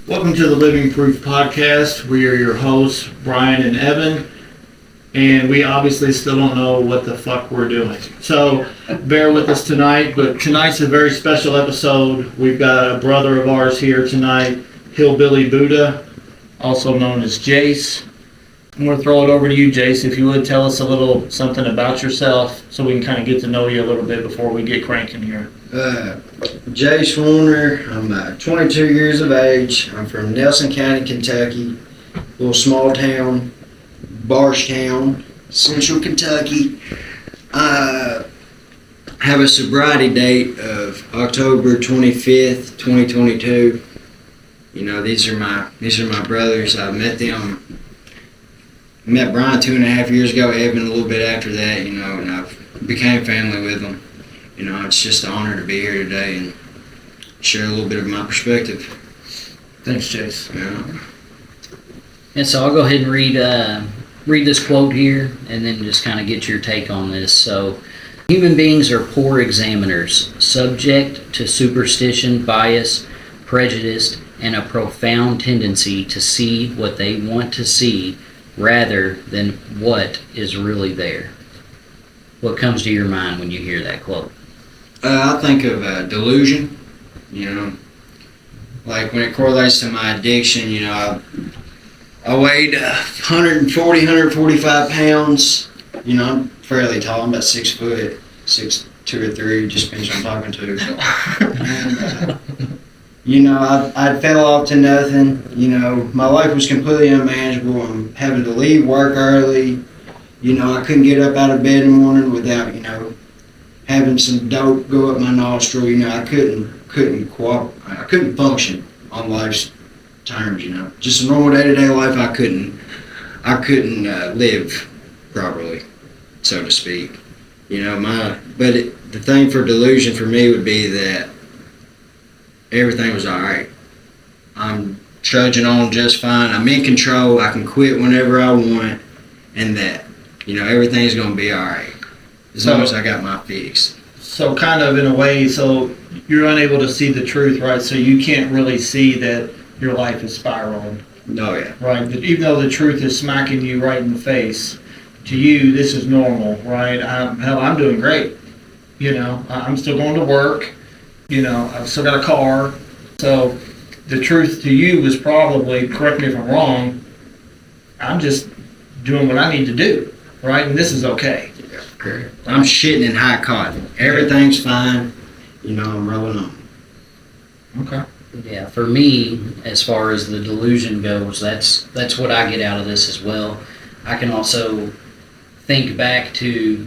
Welcome to the Living Proof Podcast. We are your hosts, Brian and Evan, and we obviously still don't know what the fuck we're doing. So bear with us tonight, but tonight's a very special episode. We've got a brother of ours here tonight, Hillbilly Buddha, also known as Jace. I'm going to throw it over to you, Jace, if you would tell us a little something about yourself so we can kind of get to know you a little bit before we get cranking here. Jace Warner. I'm 22 years of age. I'm from Nelson County, Kentucky, a little small town, Barstown, Central Kentucky. I have a sobriety date of October 25th, 2022. You know, these are my brothers. I met them. Met Brian 2.5 years ago, Evan a little bit after that, you know, and I became family with them. You know, it's just an honor to be here today and share a little bit of my perspective. Thanks, Jace. Yeah. And so I'll go ahead and read this quote here and then just kind of get your take on this. So, human beings are poor examiners, subject to superstition, bias, prejudice, and a profound tendency to see what they want to see rather than what is really there. What comes to your mind when you hear that quote? I think of delusion, you know, like when it correlates to my addiction. You know, I weighed 140, 145 pounds. You know, I'm fairly tall. I'm about 6 foot, 6'2" or 3", just depends on talking to. And, you know, I fell off to nothing. You know, my life was completely unmanageable. I'm having to leave work early. You know, I couldn't get up out of bed in the morning without, you know, having some dope go up my nostril. You know, I couldn't function on life's terms. You know, just a normal day-to-day life. I couldn't live properly, so to speak. You know, the thing for delusion for me would be that everything was all right. I'm trudging on just fine. I'm in control. I can quit whenever I want, and that, you know, everything's gonna be all right as long as I got my fix. So kind of in a way, so you're unable to see the truth, right? So you can't really see that your life is spiraling. Oh yeah. Right? But even though the truth is smacking you right in the face, to you, this is normal, right? I'm doing great. You know, I'm still going to work. You know, I've still got a car. So the truth to you was probably, correct me if I'm wrong, I'm just doing what I need to do, right? And this is okay. Yeah, correct. I'm shitting in high cotton. Everything's fine. You know, I'm rolling on. Okay. Yeah, for me, as far as the delusion goes, that's what I get out of this as well. I can also think back to,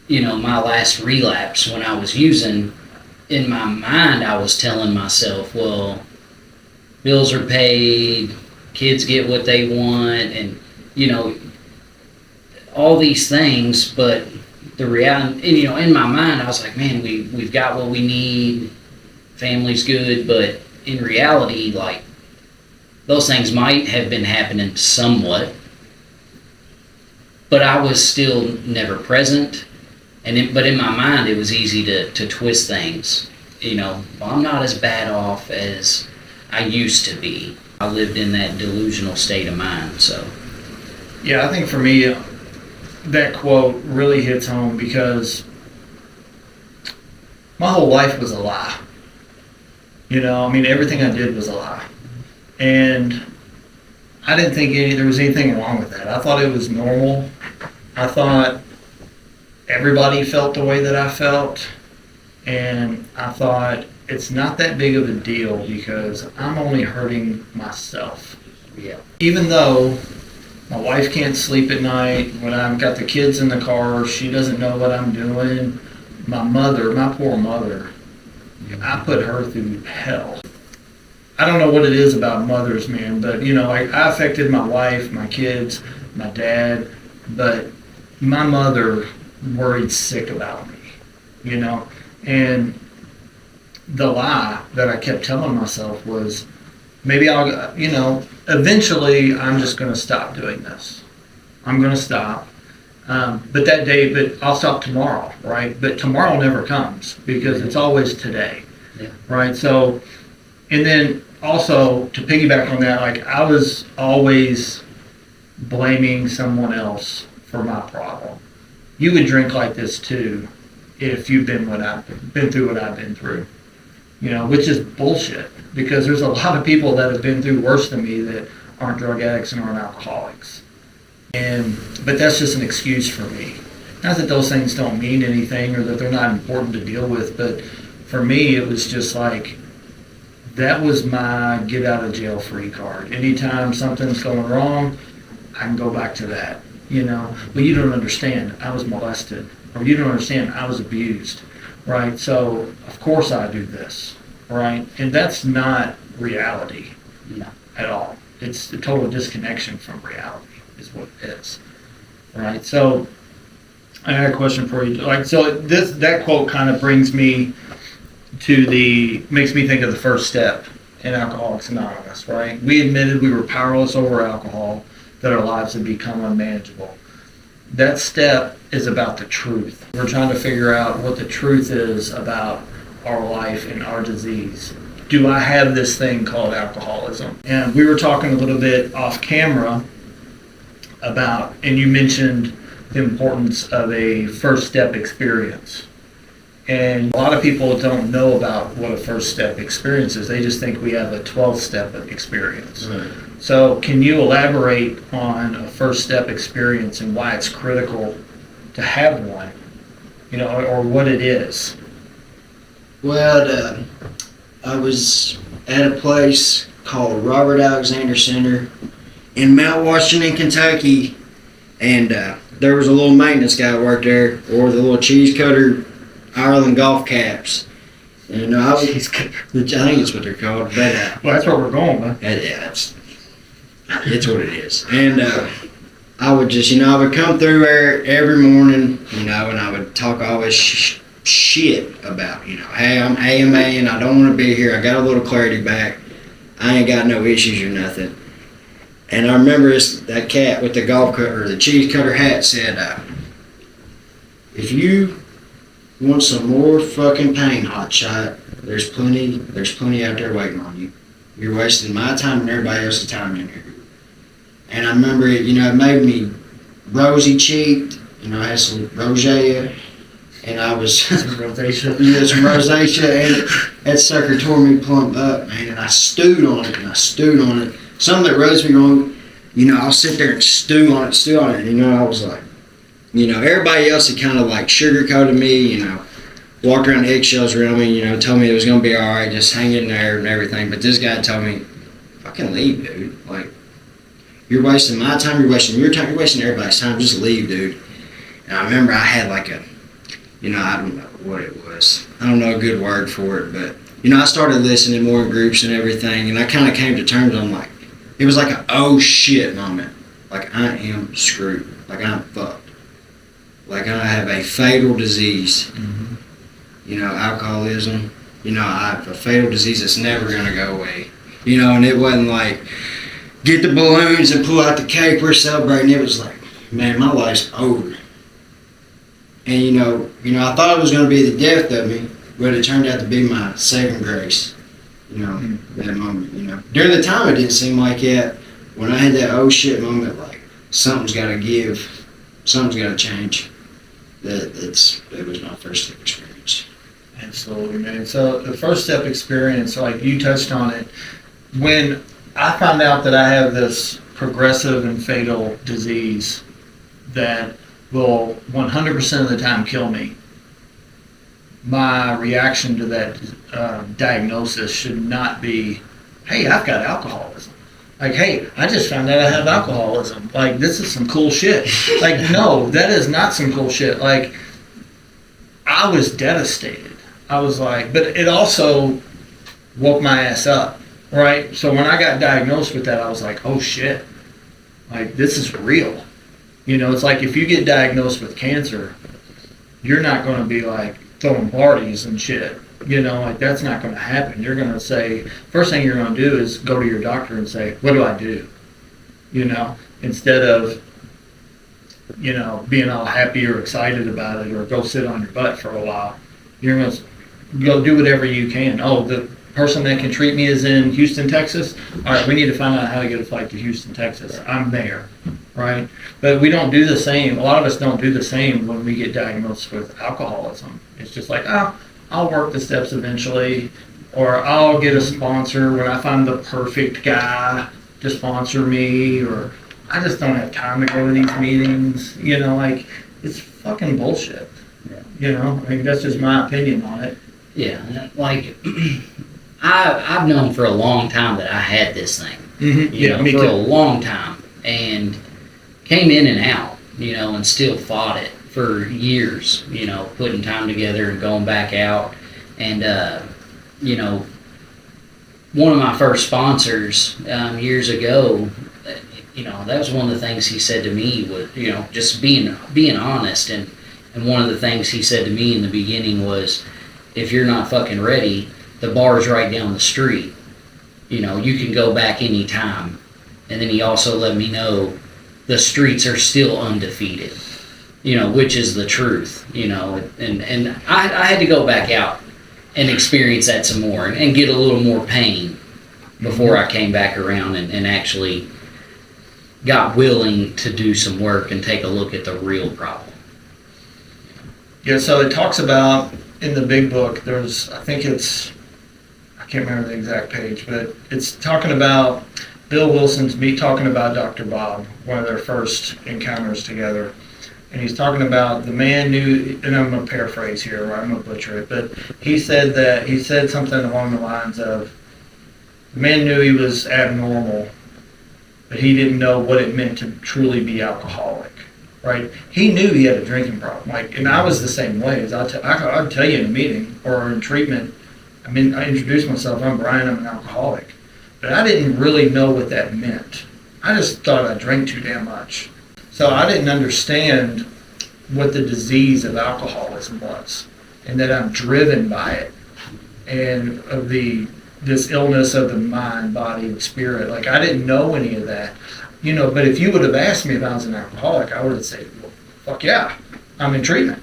you know, my last relapse when I was using. In my mind, I was telling myself, well, bills are paid, kids get what they want, and, you know, all these things, but the reality, and, you know, in my mind, I was like, man, we've got what we need, family's good, but in reality, like, those things might have been happening somewhat, but I was still never present. But in my mind, it was easy to twist things. You know, well, I'm not as bad off as I used to be. I lived in that delusional state of mind, so. Yeah, I think for me, that quote really hits home because my whole life was a lie. You know, I mean, everything I did was a lie. And I didn't think there was anything wrong with that. I thought it was normal. I thought everybody felt the way that I felt, and I thought it's not that big of a deal because I'm only hurting myself. Yeah. Even though my wife can't sleep at night, when I've got the kids in the car, she doesn't know what I'm doing. My mother, my poor mother, I put her through hell. I don't know what it is about mothers, man, but, you know, I affected my wife, my kids, my dad, but my mother worried sick about me, you know, and the lie that I kept telling myself was, maybe I'll, you know, eventually I'm just going to stop doing this. I'm going to stop. But I'll stop tomorrow, right? But tomorrow never comes because it's always today, Yeah. right? So, and then also, to piggyback on that, like, I was always blaming someone else for my problem. You would drink like this too if you've been through what I've been through. Which is bullshit, because there's a lot of people that have been through worse than me that aren't drug addicts and aren't alcoholics. But that's just an excuse for me. Not that those things don't mean anything or that they're not important to deal with, but for me, it was just like, that was my get out of jail free card. Anytime something's going wrong, I can go back to that, But you don't understand, I was molested, or you don't understand, I was abused, right? So, of course I do this, right? And that's not reality at all. It's a total disconnection from reality is what it is, right? So, I had a question for you. That quote kind of brings me makes me think of the first step in Alcoholics Anonymous, right? We admitted we were powerless over alcohol, that our lives had become unmanageable. That step is about the truth. We're trying to figure out what the truth is about our life and our disease. Do I have this thing called alcoholism? And we were talking a little bit off camera about, and you mentioned the importance of a first step experience. And a lot of people don't know about what a first step experience is. They just think we have a 12 step experience. Right. So can you elaborate on a first step experience and why it's critical to have one, or what it is? Well, I was at a place called Robert Alexander Center in Mount Washington, Kentucky, and there was a little maintenance guy that worked there, or the little cheese cutter Ireland golf caps. And I think it's what they're called. But well, that's where we're going, man. Yeah, it's what it is. And I would just, I would come through there every morning, and I would talk all this shit about, hey, I'm AMA and I don't want to be here. I got a little clarity back. I ain't got no issues or nothing. And I remember that cat with the golf cutter, or the cheese cutter hat said, if you want some more fucking pain, hotshot, there's plenty out there waiting on you. You're wasting my time and everybody else's time in here. And I remember it, it made me rosy cheeked, I had some rosacea, and I was some rosacea. Yeah, some rosacea, and that sucker tore me plump up, man, and I stewed on it. Something that rubs me wrong, I'll sit there and stew on it, I was like, everybody else had kind of like sugarcoated me, walked around eggshells around me, told me it was going to be all right, just hang in there and everything. But this guy told me, fucking leave, dude. Like, you're wasting my time, you're wasting your time, you're wasting everybody's time. Just leave, dude. And I remember I had like I don't know what it was. I don't know a good word for it, but, I started listening more in groups and everything, and I kind of came to terms, I'm like, it was like a oh shit moment. Like, I am screwed. Like, I'm fucked. Like, I have a fatal disease. Mm-hmm. Alcoholism. I have a fatal disease that's never going to go away. And it wasn't like, get the balloons and pull out the cake, we're celebrating. It was like, man, my life's over. And, I thought it was going to be the death of me, but it turned out to be my saving grace. That moment, During the time, it didn't seem like it. When I had that oh shit moment, like, something's got to give. Something's got to change. It was my first step experience. Absolutely, man. So the first step experience, like you touched on it, when I found out that I have this progressive and fatal disease that will 100% of the time kill me, my reaction to that diagnosis should not be, hey, I've got alcoholism. Like, hey, I just found out I have alcoholism. Like, this is some cool shit. Like, no, that is not some cool shit. Like, I was devastated. I was like, but it also woke my ass up, right? So when I got diagnosed with that, I was like, oh shit. Like, this is real. It's like if you get diagnosed with cancer, you're not going to be like throwing parties and shit. Like, that's not going to happen. You're going to say, first thing you're going to do is go to your doctor and say, what do I do? Instead of, being all happy or excited about it, or go sit on your butt for a while. You're going to go do whatever you can. Oh, person that can treat me is in Houston, Texas. All right, we need to find out how to get a flight to Houston, Texas. I'm there, right? But we don't do the same. A lot of us don't do the same when we get diagnosed with alcoholism. It's just like, oh, I'll work the steps eventually, or I'll get a sponsor when I find the perfect guy to sponsor me, or I just don't have time to go to these meetings. You know, like, it's fucking bullshit. Yeah. You know, I mean, that's just my opinion on it. Yeah, like, I've known for a long time that I had this thing. Mm-hmm. You Yeah, know, me for too. a long time, and came in and out, you know, and still fought it for years, you know, putting time together and going back out. And, you know, one of my first sponsors years ago, you know, that was one of the things he said to me was, you know, just being honest. And one of the things he said to me in the beginning was, if you're not fucking ready, the bar's right down the street. You know, you can go back anytime. And then he also let me know the streets are still undefeated, you know, which is the truth, you know. And I had to go back out and experience that some more and get a little more pain before I came back around and actually got willing to do some work and take a look at the real problem. Yeah, so it talks about in the big book, there's, I think it's, I can't remember the exact page, but it's talking about Bill Wilson's talking about Dr. Bob, one of their first encounters together. And he's talking about the man knew, and I'm going to paraphrase here, or I'm going to butcher it, but he said something along the lines of, the man knew he was abnormal, but he didn't know what it meant to truly be alcoholic, right? He knew he had a drinking problem, like, and I was the same way. As I'd tell you in a meeting or in treatment, I mean, I introduced myself, I'm Brian, I'm an alcoholic. But I didn't really know what that meant. I just thought I drank too damn much. So I didn't understand what the disease of alcoholism was, and that I'm driven by it, and of this illness of the mind, body, and spirit. Like, I didn't know any of that, you know. But if you would have asked me if I was an alcoholic, I would have said, well, fuck yeah, I'm in treatment,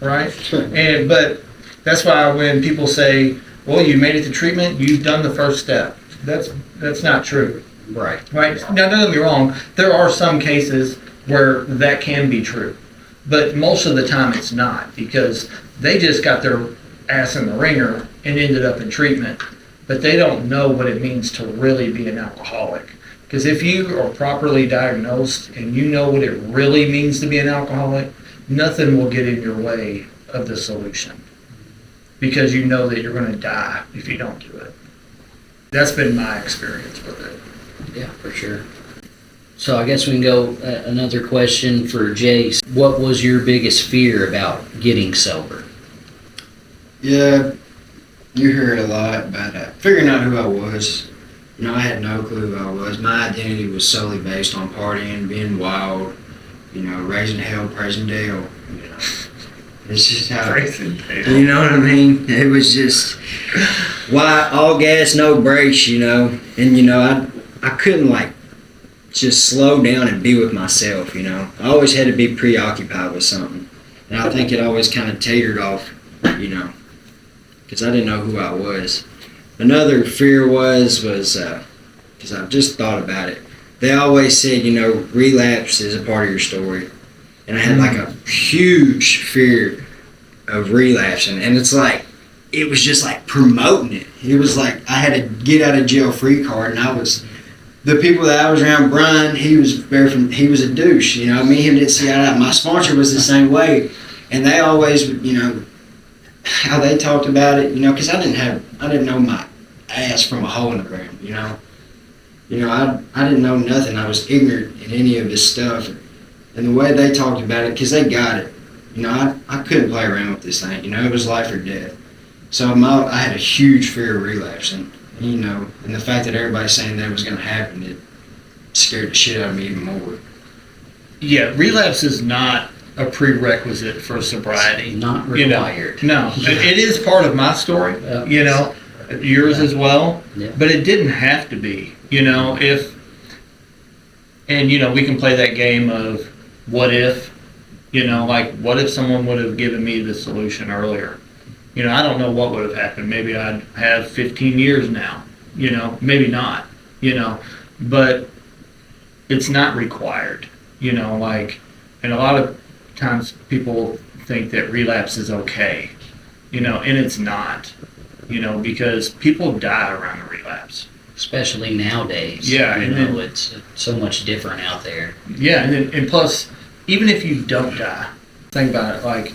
right? But that's why when people say, well, you made it to treatment, you've done the first step. That's not true. Right. Right. Now, don't get me wrong. There are some cases where that can be true, but most of the time it's not, because they just got their ass in the ringer and ended up in treatment, but they don't know what it means to really be an alcoholic. Because if you are properly diagnosed and you know what it really means to be an alcoholic, nothing will get in your way of the solution, because you know that you're going to die if you don't do it. That's been my experience with it. Yeah, for sure. So I guess we can go another question for Jace. What was your biggest fear about getting sober? Yeah, you heard a lot about figuring out who I was. You know, I had no clue who I was. My identity was solely based on partying, being wild, you know, raising hell, praising Dale. You know, it's just how, you know what I mean? It was just, why all gas, no brakes, you know? And, you know, I couldn't, like, just slow down and be with myself, you know? I always had to be preoccupied with something. And I think it always kind of tapered off, you know, because I didn't know who I was. Another fear was because I've just thought about it. They always said, you know, relapse is a part of your story. And I had like a huge fear of relapsing. And it's like, it was just like promoting it. It was like I had a get out of jail free card, and the people that I was around, Brian, he was a douche, you know. Me and him didn't see eye to eye. My sponsor was the same way. And they always, you know, how they talked about it, you know, because I didn't know my ass from a hole in the ground, you know. You know, I didn't know nothing. I was ignorant in any of this stuff. And the way they talked about it, because they got it, you know, I couldn't play around with this thing. You know, it was life or death. So I had a huge fear of relapsing, you know, and the fact that everybody's saying that was going to happen, it scared the shit out of me even more. Yeah, relapse is not a prerequisite for sobriety. Not required. You know? No, it is part of my story, you know, yours as well, but it didn't have to be, you know, and, you know, we can play that game of what if, you know, like, what if someone would have given me the solution earlier? I don't know what would have happened. Maybe I'd have 15 years now, maybe not, but it's not required, and a lot of times people think that relapse is okay, and it's not, because people die around a relapse. Especially nowadays. Yeah, and then it's so much different out there. Yeah, and plus, even if you don't die, think about it, like,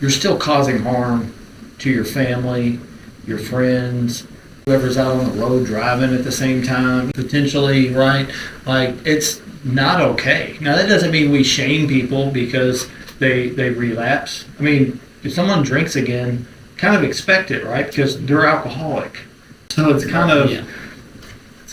you're still causing harm to your family, your friends, whoever's out on the road driving at the same time, potentially, right? Like, it's not okay. Now, that doesn't mean we shame people because they relapse. I mean, if someone drinks again, kind of expect it, right? Because they're alcoholic. So it's kind of... Yeah.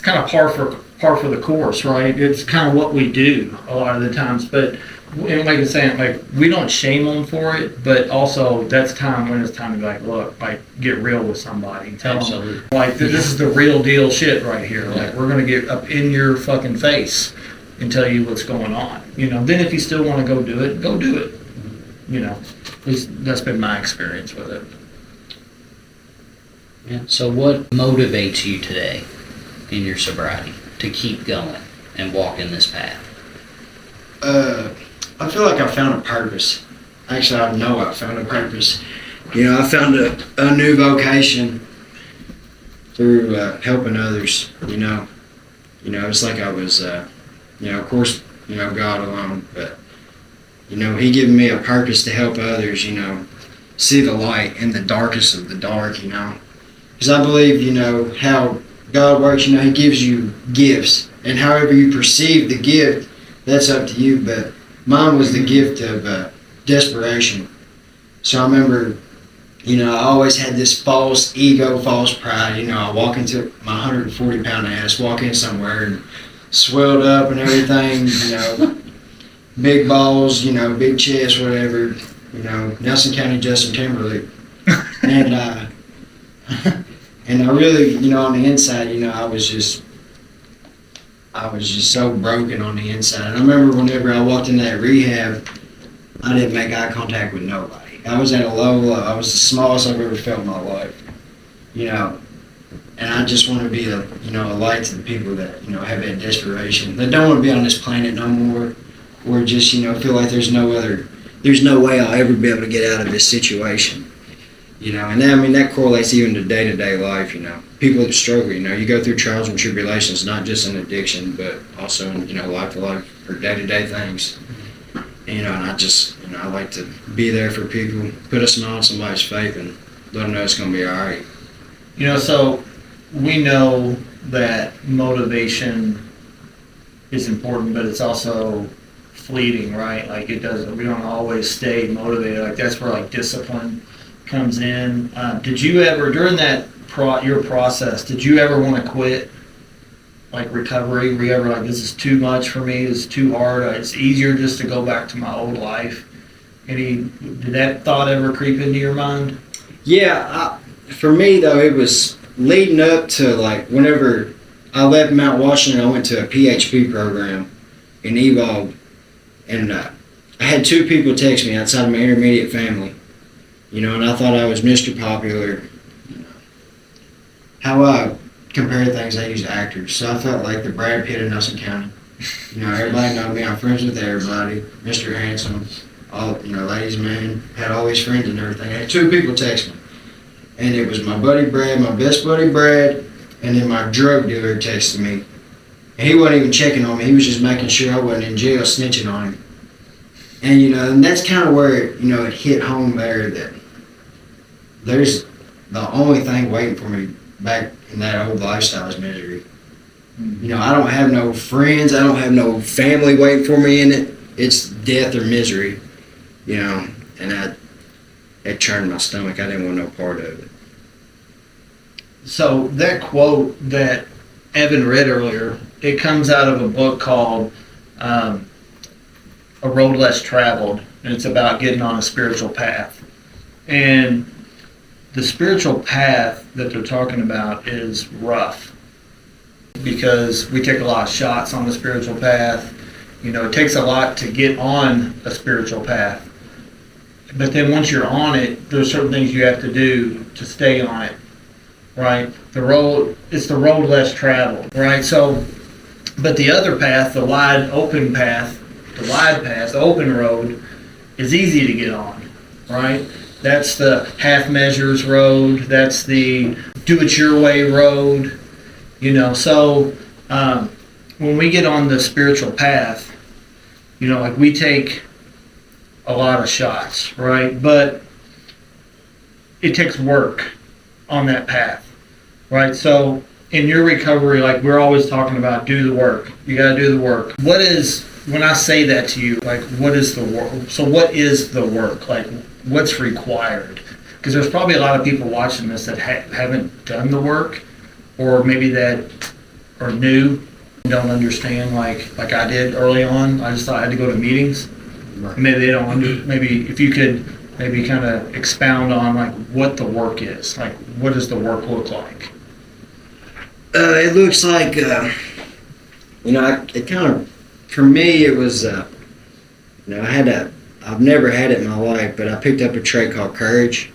Kind of par for the course, right? It's kind of what we do a lot of the times, but and like I saying, like, we don't shame them for it, but also that's time when it's time to be like, look, like, get real with somebody, and tell them, like, this is the real deal shit right here. Like, we're gonna get up in your fucking face and tell you what's going on. Then if you still want to go do it, go do it. At least that's been my experience with it. Yeah. So what motivates you today in your sobriety to keep going and walk in this path? I feel like I found a purpose. Actually, I know I found a purpose. I found a new vocation through helping others. It's like I was, of course, God alone, but He given me a purpose to help others. See the light in the darkest of the dark. Because I believe, how God works, He gives you gifts, and however you perceive the gift, that's up to you, but mine was the gift of desperation. So I remember, I always had this false ego, false pride. I walk into my 140-pound ass, walk in somewhere and swelled up and everything, big balls, big chest, whatever, Nelson County Justin Timberlake. And, and I really, on the inside, I was just so broken on the inside. And I remember whenever I walked into that rehab, I didn't make eye contact with nobody. I was at a low. I was the smallest I've ever felt in my life. And I just want to be a light to the people that, have that desperation. That don't want to be on this planet no more, or just, feel like there's no way I'll ever be able to get out of this situation. And that correlates even to day-to-day life, People that struggle, you go through trials and tribulations, not just in addiction, but also in, life to life or day-to-day things. And I just, I like to be there for people, put a smile on somebody's face and let them know it's going to be all right. So we know that motivation is important, but it's also fleeting, right? Like, we don't always stay motivated. Like, that's where, like, discipline comes in. Did you ever, during that your process, did you ever want to quit, like, recovery? Were you ever like, this is too much for me, this is too hard, it's easier just to go back to my old life? Did that thought ever creep into your mind? Yeah, for me though, it was leading up to, like, whenever I left Mount Washington, I went to a PHP program in Evolve, and I had two people text me outside of my intermediate family. And I thought I was Mr. Popular. How I compare things, I use actors. So I felt like the Brad Pitt of Nelson County. Everybody know me. I'm friends with everybody. Mr. Handsome, all, ladies' man. Had all these friends and everything. I had two people text me. And it was my buddy Brad, my best buddy Brad, and then my drug dealer texted me. And he wasn't even checking on me. He was just making sure I wasn't in jail snitching on him. And, and that's kind of where, it hit home there that there's the only thing waiting for me back in that old lifestyle is misery. I don't have no friends. I don't have no family waiting for me in it. It's death or misery, and it churned my stomach. I didn't want no part of it. So that quote that Evan read earlier, it comes out of a book called A Road Less Traveled, and it's about getting on a spiritual path. And the spiritual path that they're talking about is rough because we take a lot of shots on the spiritual path. It takes a lot to get on a spiritual path. But then once you're on it, there's certain things you have to do to stay on it, right? It's the road less traveled, right? So, but the other path, the wide path, the open road, is easy to get on, right? That's the half measures road. That's the do it your way road, So when we get on the spiritual path, like we take a lot of shots, right? But it takes work on that path, right? So in your recovery, like we're always talking about, do the work. You got to do the work. When I say that to you, like what is the work? So what is the work? Like what's required? Because there's probably a lot of people watching this that haven't done the work, or maybe that are new, don't understand like I did early on. I just thought I had to go to meetings. Right. Maybe they don't maybe if you could maybe kind of expound on like what the work is. Like what does the work look like? It looks like, it kind of, for me, it was, I've never had it in my life, but I picked up a trait called courage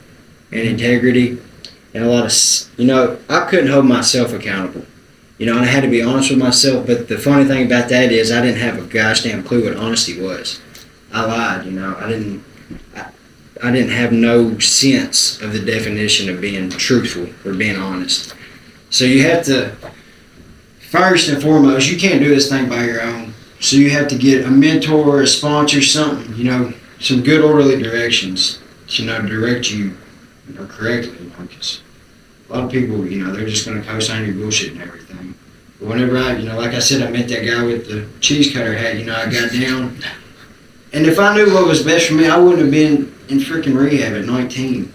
and integrity, and a lot of, I couldn't hold myself accountable, and I had to be honest with myself. But the funny thing about that is I didn't have a gosh damn clue what honesty was. I lied, I didn't have no sense of the definition of being truthful or being honest. So you have to, first and foremost, you can't do this thing by your own. So you have to get a mentor, a sponsor, something, some good orderly directions to, direct you, correctly. Because a lot of people, they're just going to co-sign your bullshit and everything. But whenever like I said, I met that guy with the cheese cutter hat, I got down. And if I knew what was best for me, I wouldn't have been in freaking rehab at 19,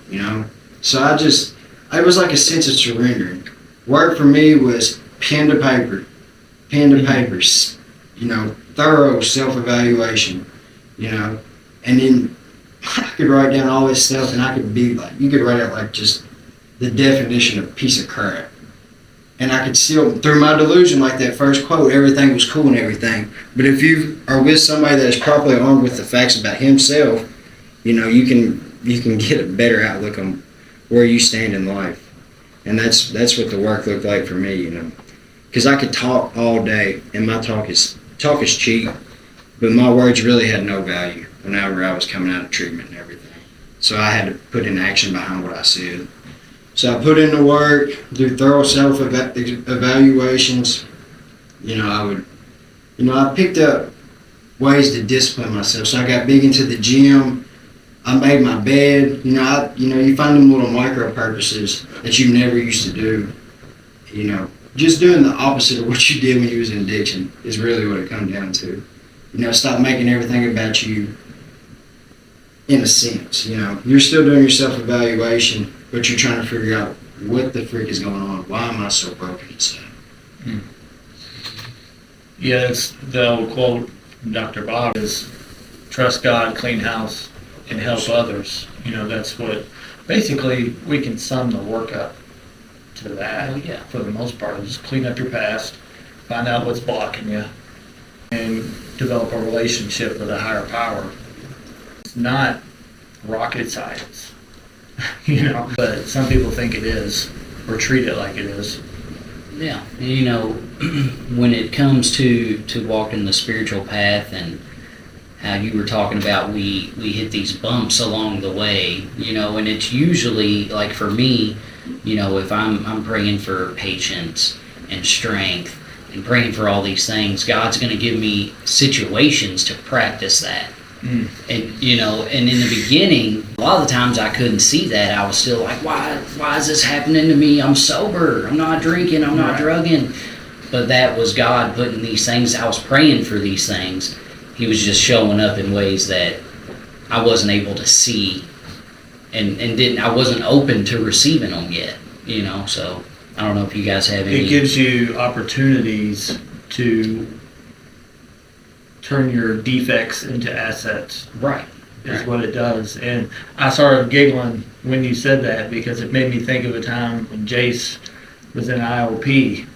So it was like a sense of surrendering. Work for me was pen to paper, thorough self-evaluation, and then I could write down all this stuff, and I could be like, you could write out like just the definition of piece of crap. And I could still, through my delusion, like that first quote, everything was cool and everything. But if you are with somebody that is properly armed with the facts about himself, you can get a better outlook on where you stand in life. And that's what the work looked like for me, because I could talk all day, and my talk is cheap, but my words really had no value whenever I was coming out of treatment and everything. So I had to put in action behind what I said. So I put in the work, do thorough self-evaluations. I picked up ways to discipline myself. So I got big into the gym. I made my bed. You find them little micro purposes that you never used to do. Just doing the opposite of what you did when you was in addiction is really what it comes down to. Stop making everything about you. In a sense, you're still doing your self-evaluation, but you're trying to figure out what the frick is going on. Why am I so broken inside? Yeah, it's the old quote from Dr. Bob is trust God, clean house, and help others. That's what basically we can sum the work up to that. Oh, yeah. For the most part, just clean up your past, find out what's blocking you, and develop a relationship with a higher power. It's not rocket science, but some people think it is, or treat it like it is. Yeah, when it comes to walking the spiritual path, and how you were talking about, we hit these bumps along the way, and it's usually like for me, if I'm praying for patience and strength and praying for all these things, God's going to give me situations to practice that. And and in the beginning, a lot of the times I couldn't see that. I was still like, why is this happening to me? I'm sober. I'm not drinking. I'm not drugging. But that was God putting these things. I was praying for these things. He was just showing up in ways that I wasn't able to see, and I wasn't open to receiving them yet. So I don't know if you guys have any. It gives you opportunities to turn your defects into assets. Right. Is what it does. And I started giggling when you said that, because it made me think of a time when Jace was in IOP,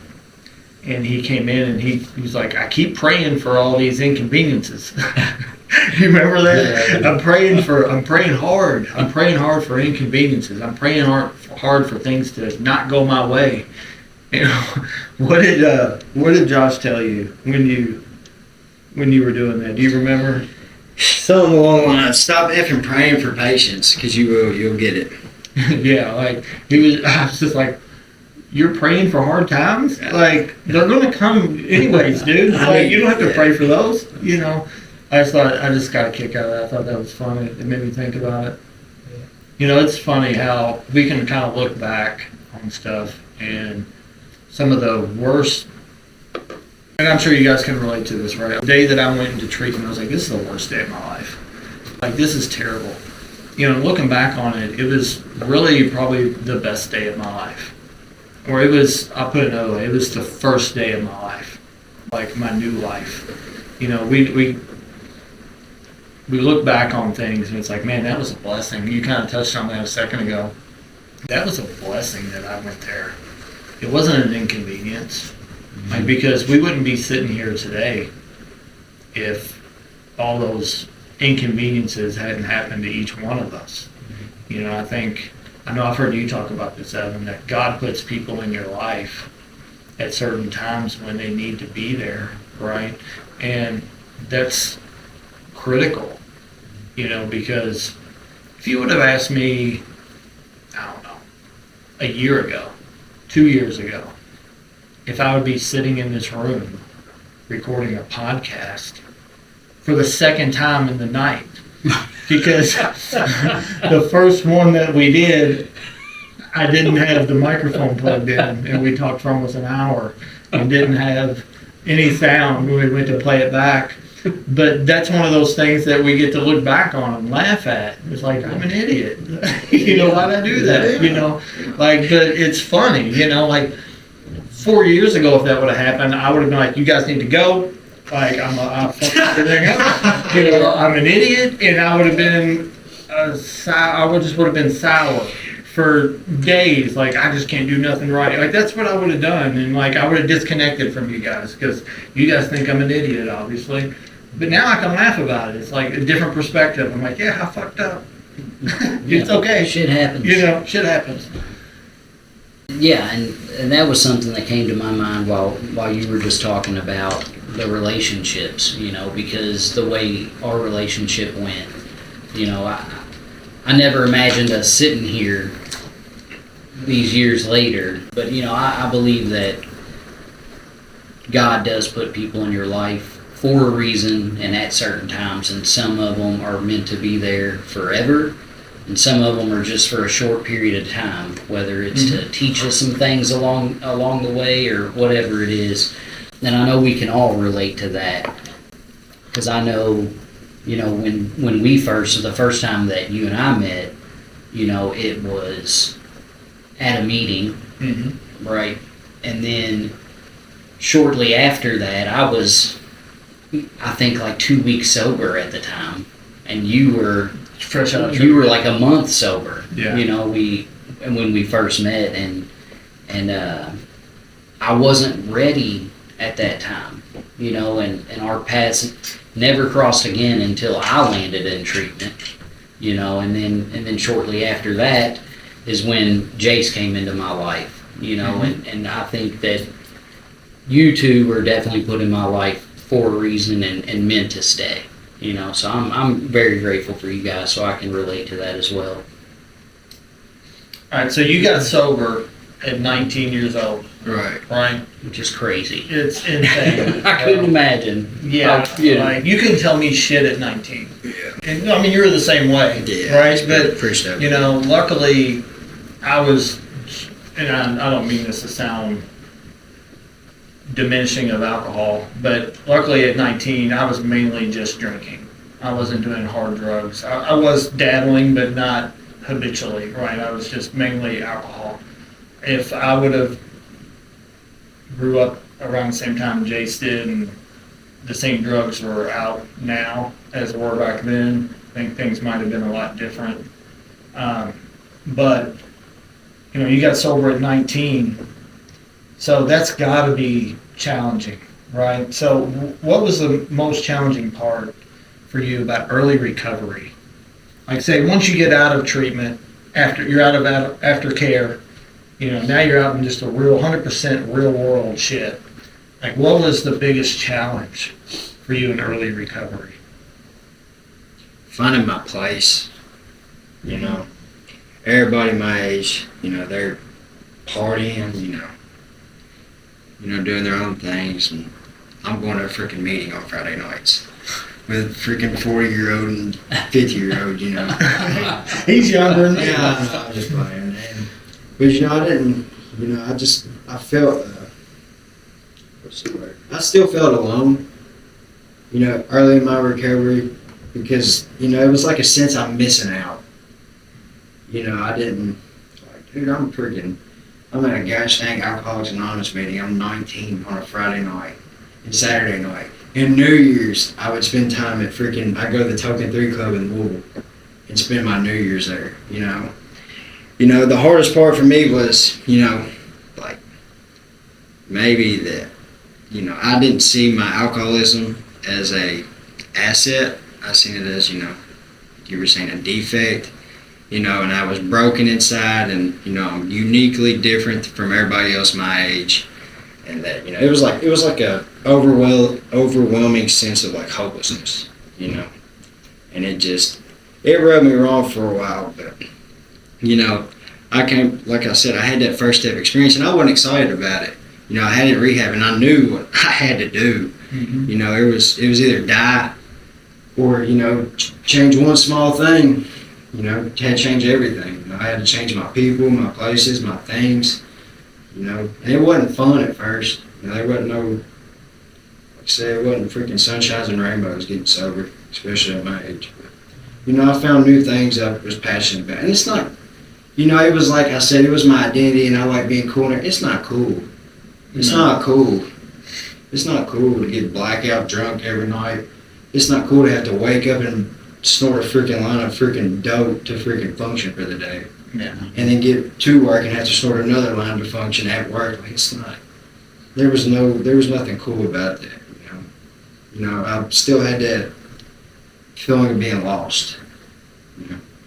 and he came in and he was like, I keep praying for all these inconveniences. You remember that? Yeah. I'm praying hard. I'm praying hard for inconveniences. I'm praying hard for things to not go my way. You know, what did Josh tell you when you were doing that? Do you remember? Something along the lines. Stop effing praying for patience, because you'll get it. Yeah, like I was just like, you're praying for hard times? Like, they're gonna come anyways, dude. Like, you don't have to pray for those, you know. I just got a kick out of that. I thought that was funny. It made me think about it. You know, it's funny how we can kind of look back on stuff and some of the worst, and I'm sure you guys can relate to this, right? The day that I went into treatment, I was like, this is the worst day of my life. Like, this is terrible. You know, looking back on it, it was really probably the best day of my life. Or it was, I'll put it another way, it was the first day of my life. Like, my new life. You know, we look back on things and it's like, man, that was a blessing. You kind of touched on that a second ago. That was a blessing that I went there. It wasn't an inconvenience. Like, because we wouldn't be sitting here today if all those inconveniences hadn't happened to each one of us. You know, I know I've heard you talk about this, Evan, that God puts people in your life at certain times when they need to be there, right? And that's critical, you know, because if you would have asked me, I don't know, a year ago, 2 years ago, if I would be sitting in this room recording a podcast for the second time in the night, because the first one that we did, I didn't have the microphone plugged in, and we talked for almost an hour and didn't have any sound when we went to play it back. But that's one of those things that we get to look back on and laugh at. It's like, I'm an idiot. You know, why'd I do that? You know, like, but it's funny, you know, like 4 years ago, if that would have happened, I would have been like, you guys need to go. Like, I fucked everything up. You know, I'm an idiot, and I would have been, just would have been sour for days. Like, I just can't do nothing right. Like, that's what I would have done, and like, I would have disconnected from you guys because you guys think I'm an idiot, obviously. But now I can laugh about it. It's like a different perspective. I'm like, yeah, I fucked up. It's okay. Shit happens. You know, shit happens. Yeah, and that was something that came to my mind while you were just talking about the relationships, you know, because the way our relationship went, you know, I never imagined us sitting here these years later, but, you know, I believe that God does put people in your life for a reason and at certain times, and some of them are meant to be there forever. And some of them are just for a short period of time, whether it's to teach us some things along the way or whatever it is. And I know we can all relate to that, because I know, you know, when we the first time that you and I met, you know, it was at a meeting, right? And then shortly after that, I was, I think, like 2 weeks sober at the time, and you were Fresh out of you were like a month sober. Yeah. You know, when we first met, and I wasn't ready at that time. You know, and our paths never crossed again until I landed in treatment. You know, and then shortly after that is when Jace came into my life. You know, and I think that you two were definitely put in my life for a reason and meant to stay. You know, so I'm very grateful for you guys, so I can relate to that as well. All right, so you got sober at 19 years old, Right. right? Which is crazy. It's insane. I couldn't imagine. Yeah, You know. like, you can tell me shit at 19. Yeah. And, I mean, you were the same way, Yeah. right? But, Appreciate it. you know, luckily, I was, and I don't mean this to sound diminishing of alcohol, but luckily at 19, I was mainly just drinking. I wasn't doing hard drugs. I was dabbling, but not habitually, right? I was just mainly alcohol. If I would have grew up around the same time Jace did, and the same drugs were out now as they were back then, I think things might have been a lot different. But, you know, you got sober at 19, so that's got to be challenging, right? So what was the most challenging part for you about early recovery? Like, say, once you get out of treatment, you're out of aftercare, now you're out in just a real 100% real world shit. Like, what was the biggest challenge for you in early recovery? Finding my place. Everybody my age, they're partying, doing their own things, and I'm going to a freaking meeting on Friday nights with freaking 40-year-old and 50-year-old, He's younger than me. Yeah, I'm just playing, man. But I didn't, I felt, what's the word? I still felt alone, early in my recovery, because, it was like a sense I'm missing out. I didn't, dude, I'm at a Gas Tank Alcoholics Anonymous meeting. I'm 19 on a Friday night and Saturday night. And New Year's, I would spend time at I go to the Token 3 Club in Louisville and spend my New Year's there, the hardest part for me was, maybe that, I didn't see my alcoholism as a asset. I seen it as, you were saying, a defect. And I was broken inside, and I'm uniquely different from everybody else my age, and that it was like a overwhelming sense of like hopelessness, and it rubbed me wrong for a while, but I came, like I said, I had that first step experience, and I wasn't excited about it. I had it in rehab, and I knew what I had to do. Mm-hmm. It was either die or change one small thing. Had to change everything. I had to change my people, my places, my things. And it wasn't fun at first. There wasn't no, like I said, it wasn't freaking sunshines and rainbows getting sober, especially at my age. But, I found new things I was passionate about. And it's not, it was like I said, it was my identity, and I like being cool. It's not cool. It's not cool. It's not cool to get blackout drunk every night. It's not cool to have to wake up and snort a freaking line of freaking dope to freaking function for the day. Yeah. And then get to work and have to snort another line to function at work. Like, it's not. There was nothing cool about that. I still had that feeling of being lost.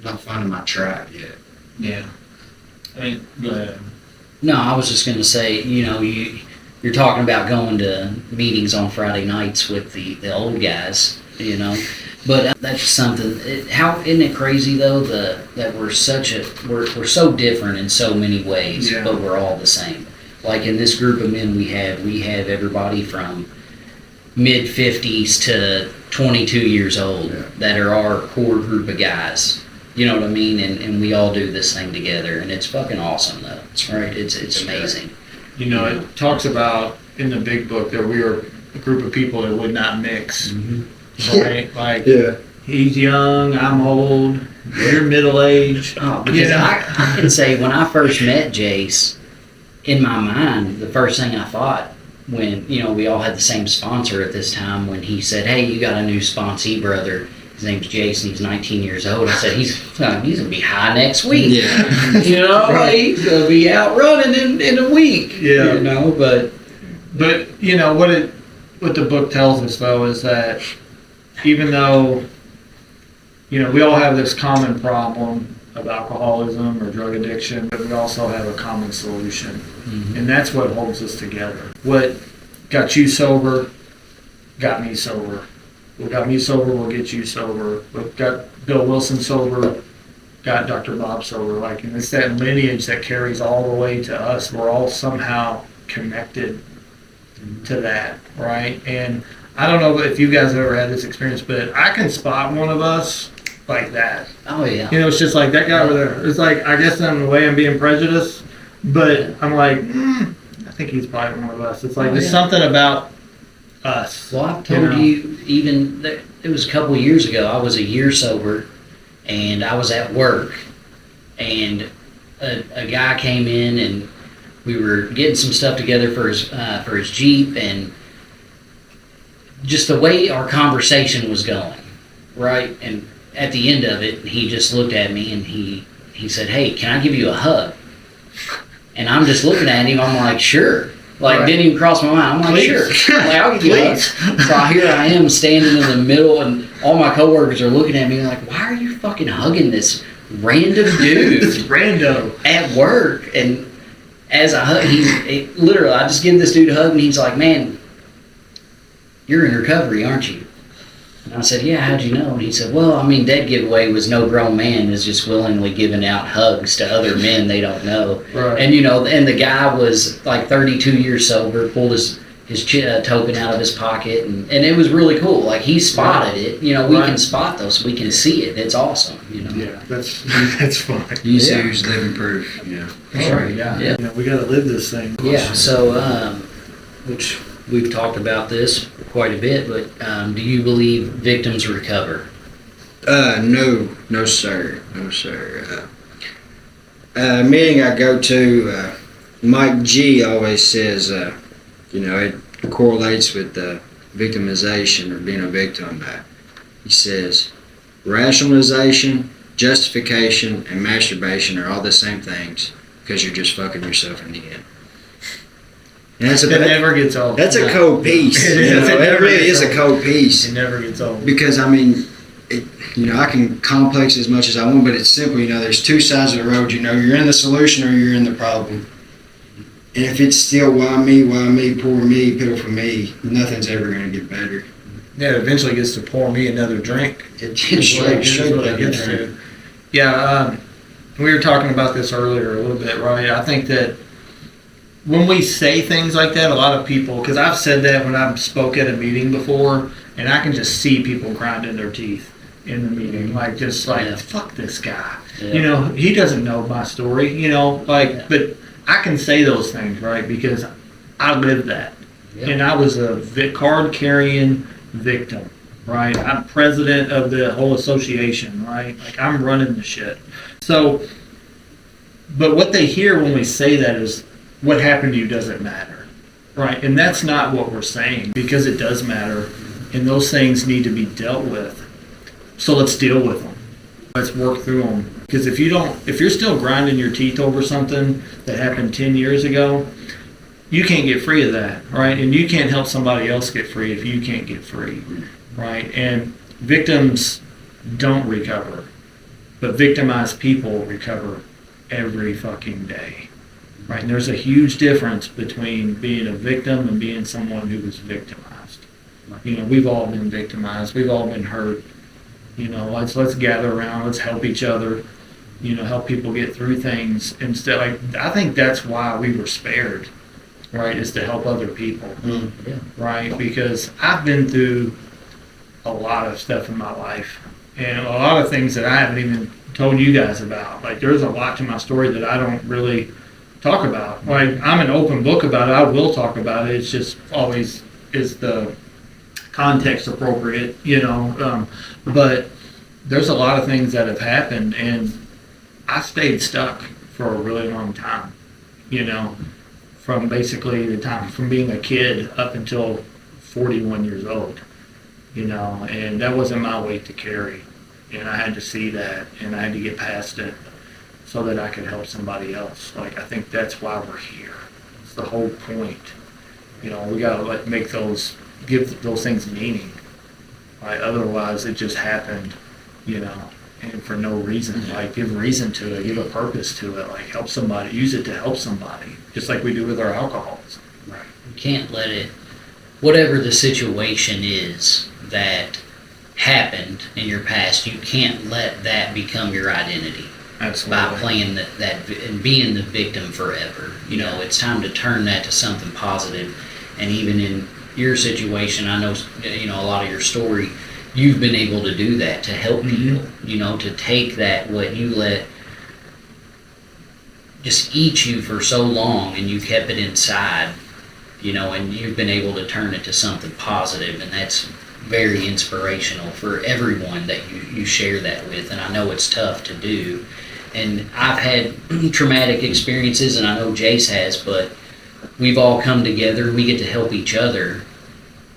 Not finding my tribe yet. Yeah. Go ahead. No, I was just going to say, you're talking about going to meetings on Friday nights with the old guys, But that's something. How isn't it crazy though that we're so different in so many ways, yeah. But we're all the same. Like in this group of men we have everybody from mid 50s to 22 years old that are our core group of guys. You know what I mean? And we all do this thing together, and it's fucking awesome though. Right? It's amazing. It talks about in the big book that we were a group of people that would not mix. Mm-hmm. Right? Like, he's young, I'm old, you're middle-aged. Oh, because I can say when I first met Jace, in my mind, the first thing I thought when, we all had the same sponsor at this time, when he said, hey, you got a new sponsee brother. His name's Jace, and he's 19 years old. I said, he's going to be high next week. Yeah. Right? He's going to be out running in a week. Yeah. But what the book tells us, though, is that even though, we all have this common problem of alcoholism or drug addiction, but we also have a common solution. Mm-hmm. And that's what holds us together. What got you sober got me sober. What got me sober will get you sober. What got Bill Wilson sober got Dr. Bob sober. And it's that lineage that carries all the way to us. We're all somehow connected to that, right? And I don't know if you guys have ever had this experience, but I can spot one of us like that. Oh, yeah. It's just like that guy over there. It's like, I guess in a way I'm being prejudiced, but I'm like, I think he's probably one of us. It's like there's something about us. Well, I've told you, even, it was a couple of years ago, I was a year sober, and I was at work, and a guy came in, and we were getting some stuff together for his Jeep, and just the way our conversation was going, right? And at the end of it, he just looked at me and he said, hey, can I give you a hug? And I'm just looking at him, I'm like, sure. Like, Right. didn't even cross my mind. I'm like, Please. sure. Like, I'll give you a hug. Please. So here I am standing in the middle, and all my coworkers are looking at me like, why are you fucking hugging this random It's dude rando. at work? And as I hug, literally, I just give this dude a hug, and he's like, man, you're in recovery, aren't you? And I said, yeah, how'd you know? And he said, well, I mean, dead giveaway was no grown man is just willingly giving out hugs to other men they don't know. Right. And, you know, and the guy was like 32 years sober, pulled his token out of his pocket, and it was really cool. Like, he spotted it. You know, we can spot those, we can see it. It's awesome, you know. Yeah, that's fun. You see who's living proof. Yeah. Sure, yeah. Yeah. You know, we got to live this thing. Yeah, so, which we've talked about this quite a bit, but do you believe victims recover? No, sir. No, sir. Meeting I go to, Mike G always says, it correlates with victimization or being a victim. He says, rationalization, justification, and masturbation are all the same things because you're just fucking yourself in the end. And that's It never gets old. That's a cold piece. It You is. know, It it never really gets is a old. cold piece. It never gets old. Because I mean, I can complex as much as I want, but it's simple. There's two sides of the road. You're in the solution or you're in the problem. And if it's still why me, poor me, pitiful me, nothing's ever going to get better. Yeah, it eventually gets to pour me another drink. It's Straight straight what it down gets there. to. Yeah, we were talking about this earlier a little bit, right? I think that when we say things like that, a lot of people, because I've said that when I've spoke at a meeting before, and I can just see people grinding their teeth in the meeting, like just like, Yeah. fuck this guy. Yeah. He doesn't know my story, but I can say those things, right? Because I lived that. Yeah. And I was a card carrying victim, right? I'm president of the whole association, right? Like, I'm running the shit. So, but what they hear when we say that is, what happened to you doesn't matter, right? And that's not what we're saying, because it does matter, and those things need to be dealt with. So let's deal with them. Let's work through them. Because if you're still grinding your teeth over something that happened 10 years ago, you can't get free of that, right? And you can't help somebody else get free if you can't get free, right? And victims don't recover, but victimized people recover every fucking day, right? And there's a huge difference between being a victim and being someone who was victimized. We've all been victimized. We've all been hurt. Let's gather around. Let's help each other. Help people get through things. Instead, I think that's why we were spared, right? Is to help other people, Yeah. right? Because I've been through a lot of stuff in my life, and a lot of things that I haven't even told you guys about. Like, there's a lot to my story that I don't really talk about. Like, I'm an open book about it. I will talk about it. It's just always is the context appropriate, but there's a lot of things that have happened, and I stayed stuck for a really long time, from basically the time from being a kid up until 41 years old, and that wasn't my weight to carry, and I had to see that, and I had to get past it so that I could help somebody else. Like, I think that's why we're here. It's the whole point. We gotta give those things meaning. Right? Otherwise, it just happened, and for no reason. Like, give reason to it, give a purpose to it. Like, help somebody, use it to help somebody, just like we do with our alcoholism. Right. You can't let it, whatever the situation is that happened in your past, you can't let that become your identity. Absolutely. By playing that and being the victim forever. It's time to turn that to something positive. And even in your situation, I know, a lot of your story, you've been able to do that, to help people, to take that, what you let just eat you for so long, and you kept it inside, and you've been able to turn it to something positive, and that's very inspirational for everyone that you share that with. And I know it's tough to do, and I've had traumatic experiences, and I know Jace has, but we've all come together. We get to help each other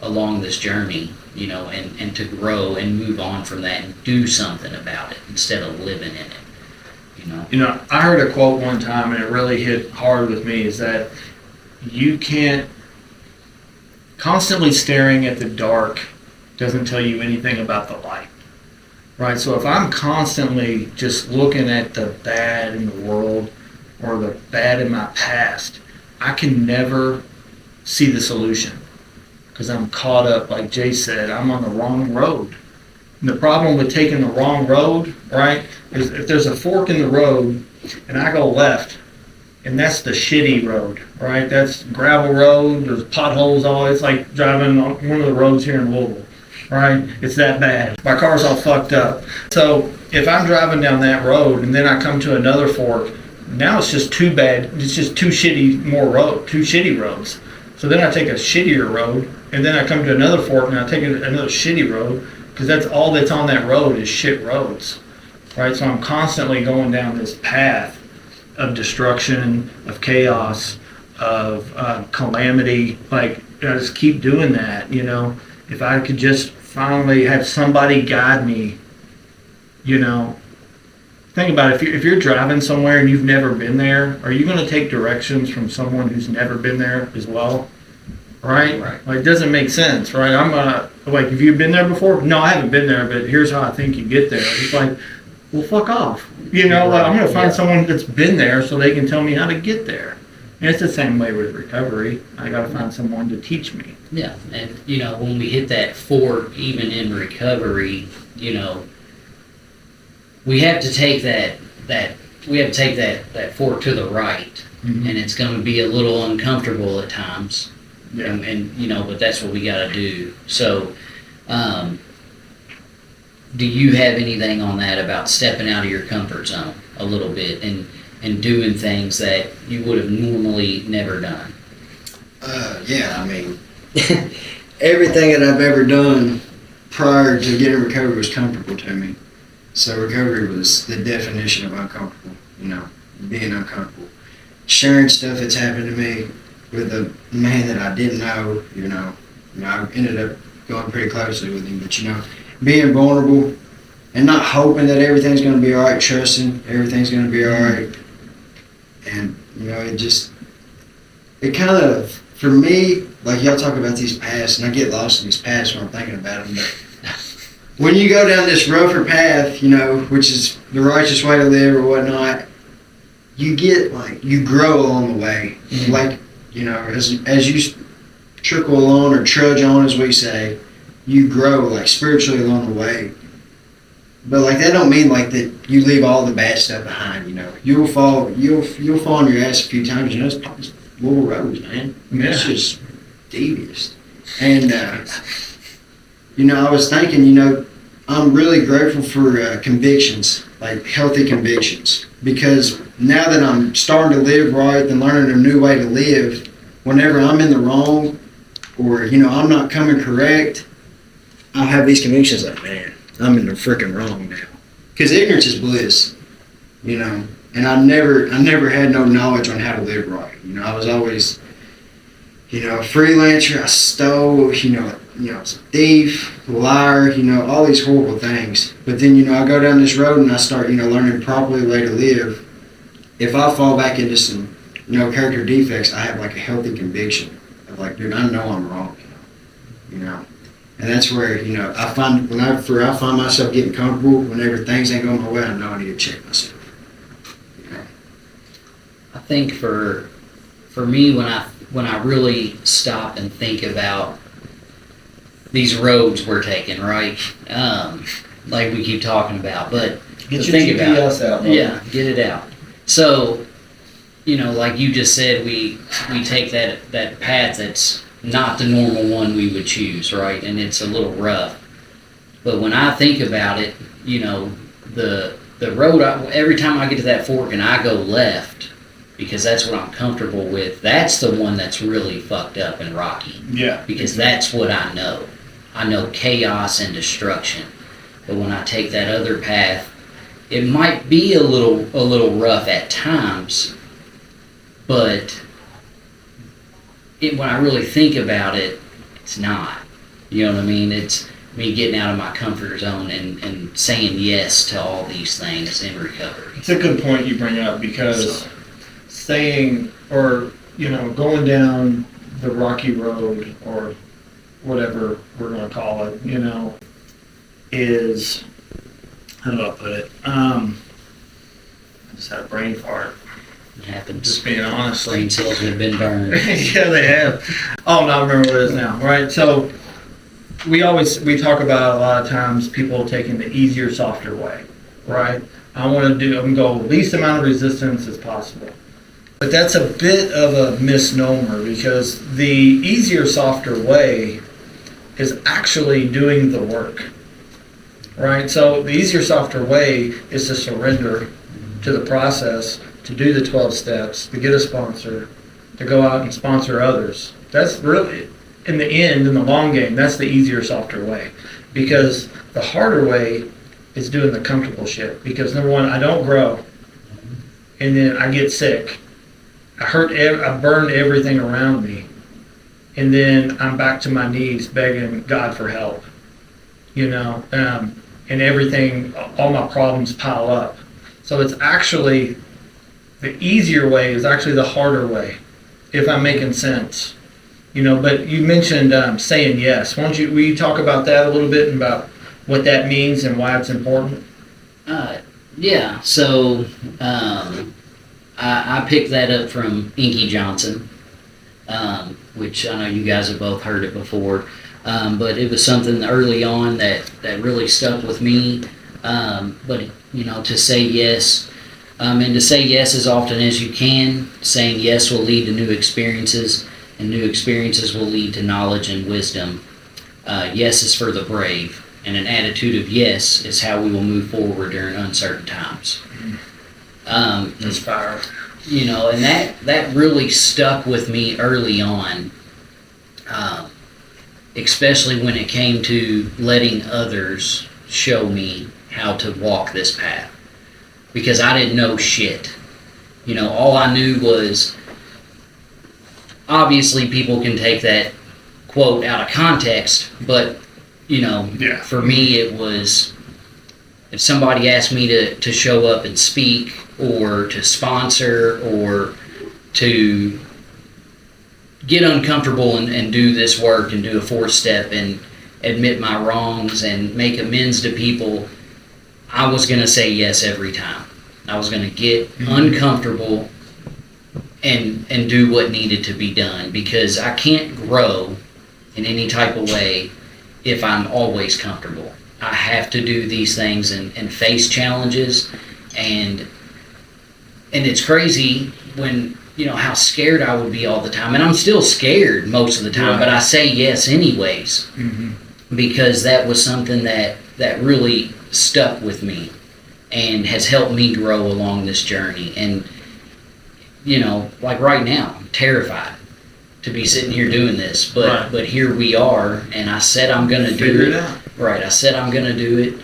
along this journey, and to grow and move on from that and do something about it instead of living in it, I heard a quote one time, and it really hit hard with me, is that, you can't, constantly staring at the dark doesn't tell you anything about the light, right? So if I'm constantly just looking at the bad in the world or the bad in my past, I can never see the solution because I'm caught up, like Jace said, I'm on the wrong road. And the problem with taking the wrong road, right, is if there's a fork in the road and I go left, and that's the shitty road, right? That's gravel road, there's potholes all, it's like driving on one of the roads here in Louisville, right? It's that bad. My car's all fucked up. So if I'm driving down that road and then I come to another fork, now it's just too bad, it's just two shitty roads. So then I take a shittier road, and then I come to another fork and I take another shitty road, because that's all that's on that road is shit roads, right? So I'm constantly going down this path of destruction, of chaos, of calamity. Like, I just keep doing that, you know. If I could just finally have somebody guide me, you know. Think about it, if you're driving somewhere and you've never been there, are you going to take directions from someone who's never been there as well? Right? Like, it doesn't make sense, right? I'm gonna, like, have you been there before? No, I haven't been there, but here's how I think you get there. It's like, well, fuck off. You know, like, I'm gonna find someone that's been there so they can tell me how to get there. And it's the same way with recovery. I gotta find someone to teach me. Yeah, and you know, when we hit that fork, even in recovery, you know, we have to take that fork to the right, and it's going to be a little uncomfortable at times. Yeah. And you know, but that's what we got to do. So, do you have anything on that about stepping out of your comfort zone a little bit and doing things that you would have normally never done? Yeah, I mean, everything that I've ever done prior to getting recovery was comfortable to me. So recovery was the definition of uncomfortable, you know, being uncomfortable. Sharing stuff that's happened to me with a man that I didn't know, you know, I ended up going pretty closely with him, but, you know, being vulnerable and not hoping that everything's going to be all right, trusting everything's going to be all right. And, you know, it kind of, for me, like y'all talk about these paths, and I get lost in these paths when I'm thinking about them, but when you go down this rougher path, you know, which is the righteous way to live or whatnot, you get, like, you grow along the way. Mm-hmm. Like, you know, as you trickle along or trudge on, as we say, you grow, like, spiritually along the way. But, like, that don't mean, like, that you leave all the bad stuff behind, you know. You'll fall on your ass a few times, you know, it's little roads, man. I mean, it's just devious. And, you know, I was thinking, you know, I'm really grateful for convictions, like healthy convictions, because now that I'm starting to live right and learning a new way to live, whenever I'm in the wrong or, you know, I'm not coming correct, I'll have these convictions like, man, I'm in the freaking wrong now. Because ignorance is bliss, you know, and I never had no knowledge on how to live right. You know, I was always, you know, a freelancer, I stole, you know, I was a thief, a liar, you know, all these horrible things. But then, you know, I go down this road and I start, you know, learning properly the way to live. If I fall back into some, you know, character defects, I have, like, a healthy conviction of, like, dude, I know I'm wrong, you know. And that's where, you know, I find myself getting comfortable, whenever things ain't going my way, I know I need to check myself. You know? I think for me, when I really stop and think about these roads we're taking, right? Like we keep talking about, but get your GPS out. Yeah, get it out. So, you know, like you just said, we take that path that's not the normal one we would choose, right? And it's a little rough. But when I think about it, you know, the road, every time I get to that fork and I go left, because that's what I'm comfortable with, that's the one that's really fucked up and rocky. Yeah. Because that's what I know. I know chaos and destruction. But when I take that other path, it might be a little rough at times, but when I really think about it, it's not. You know what I mean? It's me getting out of my comfort zone and saying yes to all these things in recovery. It's a good point you bring up, because saying or going down the rocky road or whatever we're going to call it, is, how do I put it? I just had a brain fart. It happens. Just being honest. Brain cells have been burned. Yeah, they have. Oh, now I remember what it is now, right? So we talk about a lot of times people taking the easier, softer way, right? I'm going to go least amount of resistance as possible. But that's a bit of a misnomer because the easier, softer way is actually doing the work, right? So the easier, softer way is to surrender to the process, to do the 12 steps, to get a sponsor, to go out and sponsor others. That's really, in the end, in the long game, that's the easier, softer way. Because the harder way is doing the comfortable shit. Because number one, I don't grow, and then I get sick. I burned everything around me, and then I'm back to my knees begging God for help. And everything, all my problems pile up. So it's actually, the easier way is actually the harder way, if I'm making sense. But you mentioned saying yes. Will you talk about that a little bit and about what that means and why it's important? Yeah. So I picked that up from Inky Johnson, which I know you guys have both heard it before. But it was something early on that really stuck with me. But to say yes, and to say yes as often as you can. Saying yes will lead to new experiences, and new experiences will lead to knowledge and wisdom. Yes is for the brave, and an attitude of yes is how we will move forward during uncertain times. That's fire. And that really stuck with me early on, especially when it came to letting others show me how to walk this path. Because I didn't know shit. All I knew was, obviously people can take that quote out of context, but, for me it was, if somebody asked me to show up and speak, or to sponsor, or to get uncomfortable and do this work and do a 4-step and admit my wrongs and make amends to people, I was going to say yes every time. I was going to get uncomfortable and do what needed to be done, because I can't grow in any type of way if I'm always comfortable. I have to do these things and face challenges, and it's crazy when how scared I would be all the time, and I'm still scared most of the time, but I say yes anyways, because that was something that really stuck with me and has helped me grow along this journey. And like right now, I'm terrified to be sitting here doing this, but here we are, and I said I'm going to do it. Right, I said I'm going to do it.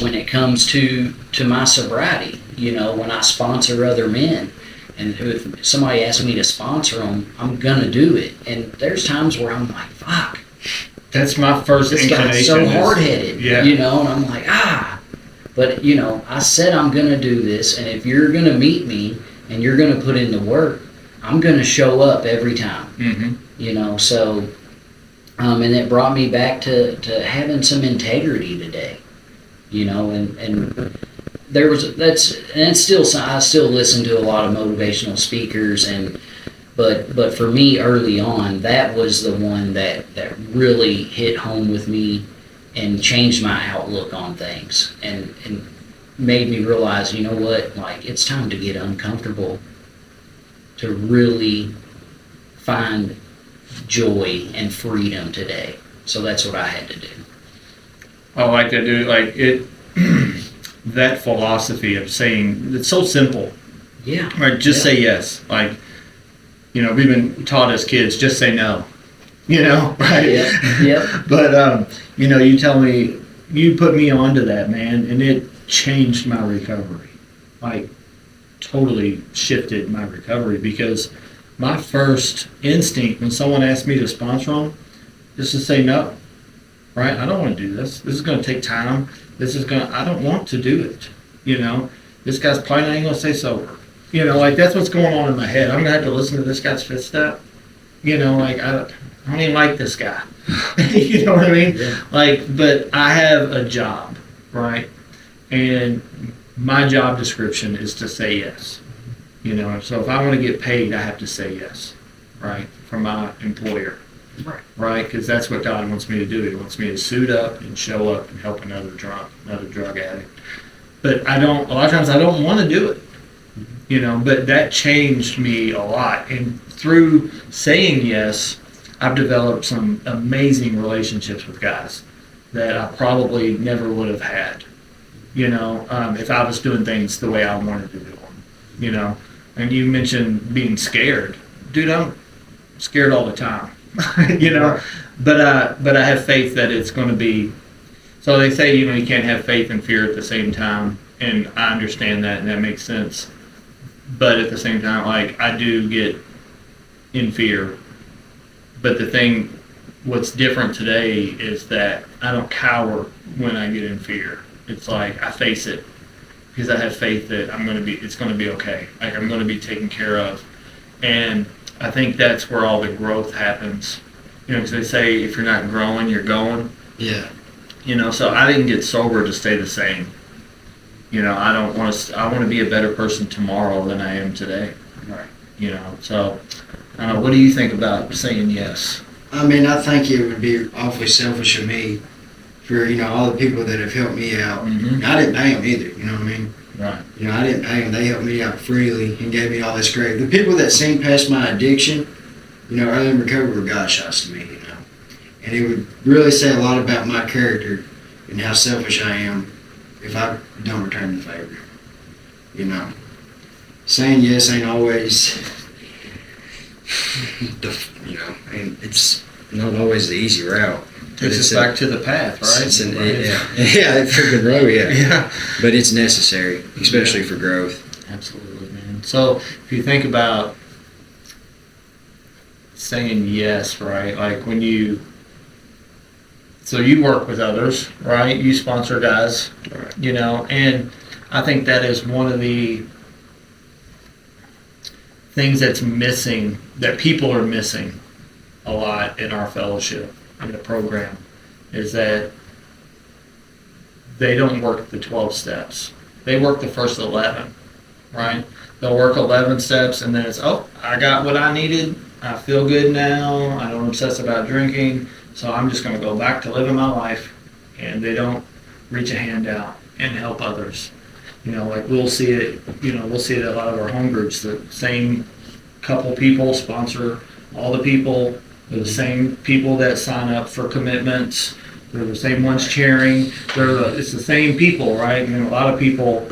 When it comes to my sobriety, when I sponsor other men, and if somebody asks me to sponsor them, I'm going to do it. And there's times where I'm like, fuck. That's my first This guy's so hard-headed, and I'm like, But, I said I'm going to do this, and if you're going to meet me and you're going to put in the work, I'm going to show up every time. So, and it brought me back to having some integrity today, and there was, I still listen to a lot of motivational speakers, but for me early on, that was the one that really hit home with me and changed my outlook on things, and made me realize, like, it's time to get uncomfortable to really find joy and freedom today. So that's what I had to do. I like that, dude. Like it, that philosophy of saying, it's so simple. Yeah. Right. Just say yes. Like, we've been taught as kids, just say no. Right? Yeah. But, you tell me, you put me onto that, man, and it changed my recovery. Like, totally shifted my recovery, because my first instinct when someone asked me to sponsor them is to say no. Right? I don't want to do this. This is going to take time. I don't want to do it. This guy's probably not even going to stay sober. You know, like that's what's going on in my head. I'm gonna have to listen to this guy's fifth step. You know, like I don't even like this guy. You know what I mean? Yeah. Like, but I have a job, right? And my job description is to say yes. You know, so if I want to get paid, I have to say yes, right, from my employer. Right, because that's what God wants me to do. He wants me to suit up and show up and help another drug addict. But I don't. A lot of times, I don't want to do it. You know, but that changed me a lot. And through saying yes, I've developed some amazing relationships with guys that I probably never would have had. You know, if I was doing things the way I wanted to do them. You know, and you mentioned being scared, dude. I'm scared all the time. You know, but I have faith that it's going to be. So they say, you know, you can't have faith and fear at the same time, and I understand that, and that makes sense. But at the same time, like I do get in fear. But the thing, what's different today is that I don't cower when I get in fear. It's like I face it because I have faith that it's going to be okay. Like I'm going to be taken care of, and I think that's where all the growth happens. You know, because they say if you're not growing, you're going. Yeah. You know, so I didn't get sober to stay the same. You know, I don't want to. I want to be a better person tomorrow than I am today. Right. You know, so I don't know. What do you think about saying yes? I mean, I think it would be awfully selfish of me for, you know, all the people that have helped me out. Mm-hmm. I didn't pay them either, you know what I mean? Right. You know, I didn't pay them. They helped me out freely and gave me all this great. The people that seen past my addiction, you know, early in recovery were God shots to me, you know. And it would really say a lot about my character and how selfish I am if I don't return the favor, you know. Saying yes ain't always, you know, and it's not always the easy route. Takes us back to the path, right? Yeah, it's a good road, yeah. Yeah. But it's necessary, especially for growth. Absolutely, man. So if you think about saying yes, right? Like when you work with others, right? You sponsor guys, Right. you know, and I think that is one of the things that's missing, that people are missing a lot in our fellowship, in the program, is that they don't work the 12 steps. They work the first 11, right? They'll work 11 steps and then it's, oh, I got what I needed. I feel good now. I don't obsess about drinking. So I'm just going to go back to living my life. And they don't reach a hand out and help others. You know, like we'll see it at a lot of our home groups. The same couple people sponsor all the people. They're the same people that sign up for commitments. They're the same ones cheering. It's the same people, right? And a lot of people,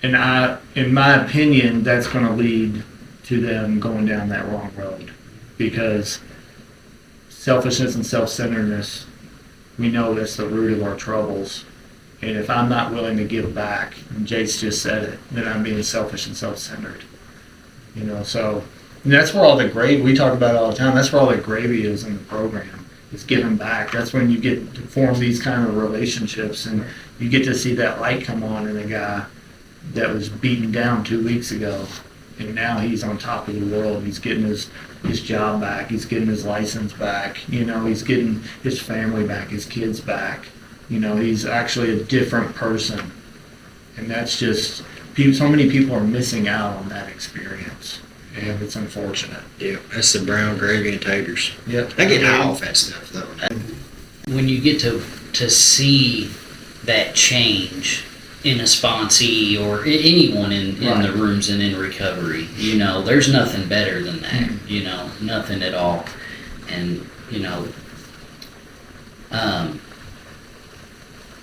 and in my opinion, that's going to lead to them going down that wrong road, because selfishness and self-centeredness, we know that's the root of our troubles. And if I'm not willing to give back, and Jace just said it, then I'm being selfish and self-centered. You know, so and that's where all the gravy, we talk about it all the time, that's where all the gravy is in the program. It's giving back. That's when you get to form these kind of relationships and you get to see that light come on in a guy that was beaten down 2 weeks ago. And now he's on top of the world. He's getting his job back. He's getting his license back. You know, he's getting his family back, his kids back. You know, he's actually a different person. And that's just, so many people are missing out on that experience. And it's unfortunate. Yeah, that's the brown gravy and taters. Yep. I get high off that stuff, though. When you get to see that change in a sponsee or anyone in Right. the rooms and in recovery, you know, there's nothing better than that, Mm-hmm. you know, nothing at all. And, you know,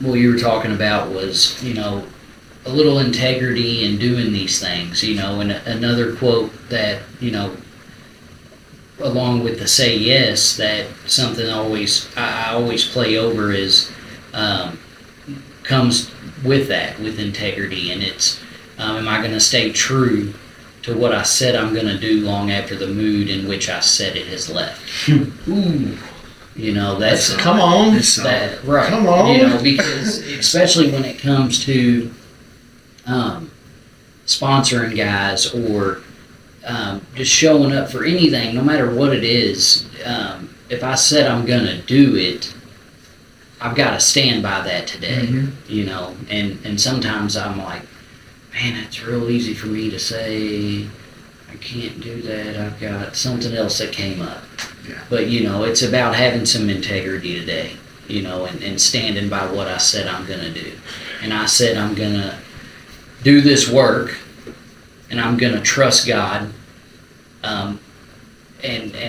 what you were talking about was, you know, a little integrity in doing these things, you know, and another quote that, you know, along with the say yes, that something I always play over is, comes with that, with integrity, and it's, am I going to stay true to what I said I'm going to do long after the mood in which I said it has left? Ooh. You know, that's Come on. that, right. Come on. You know, because especially when it comes to sponsoring guys or just showing up for anything, no matter what it is. If I said I'm gonna do it, I've got to stand by that today, you know. And sometimes I'm like, man, it's real easy for me to say I can't do that. I've got something else that came up. Yeah. But you know, it's about having some integrity today, you know, and standing by what I said I'm gonna do. And I said I'm gonna do this work, and I'm gonna trust God, and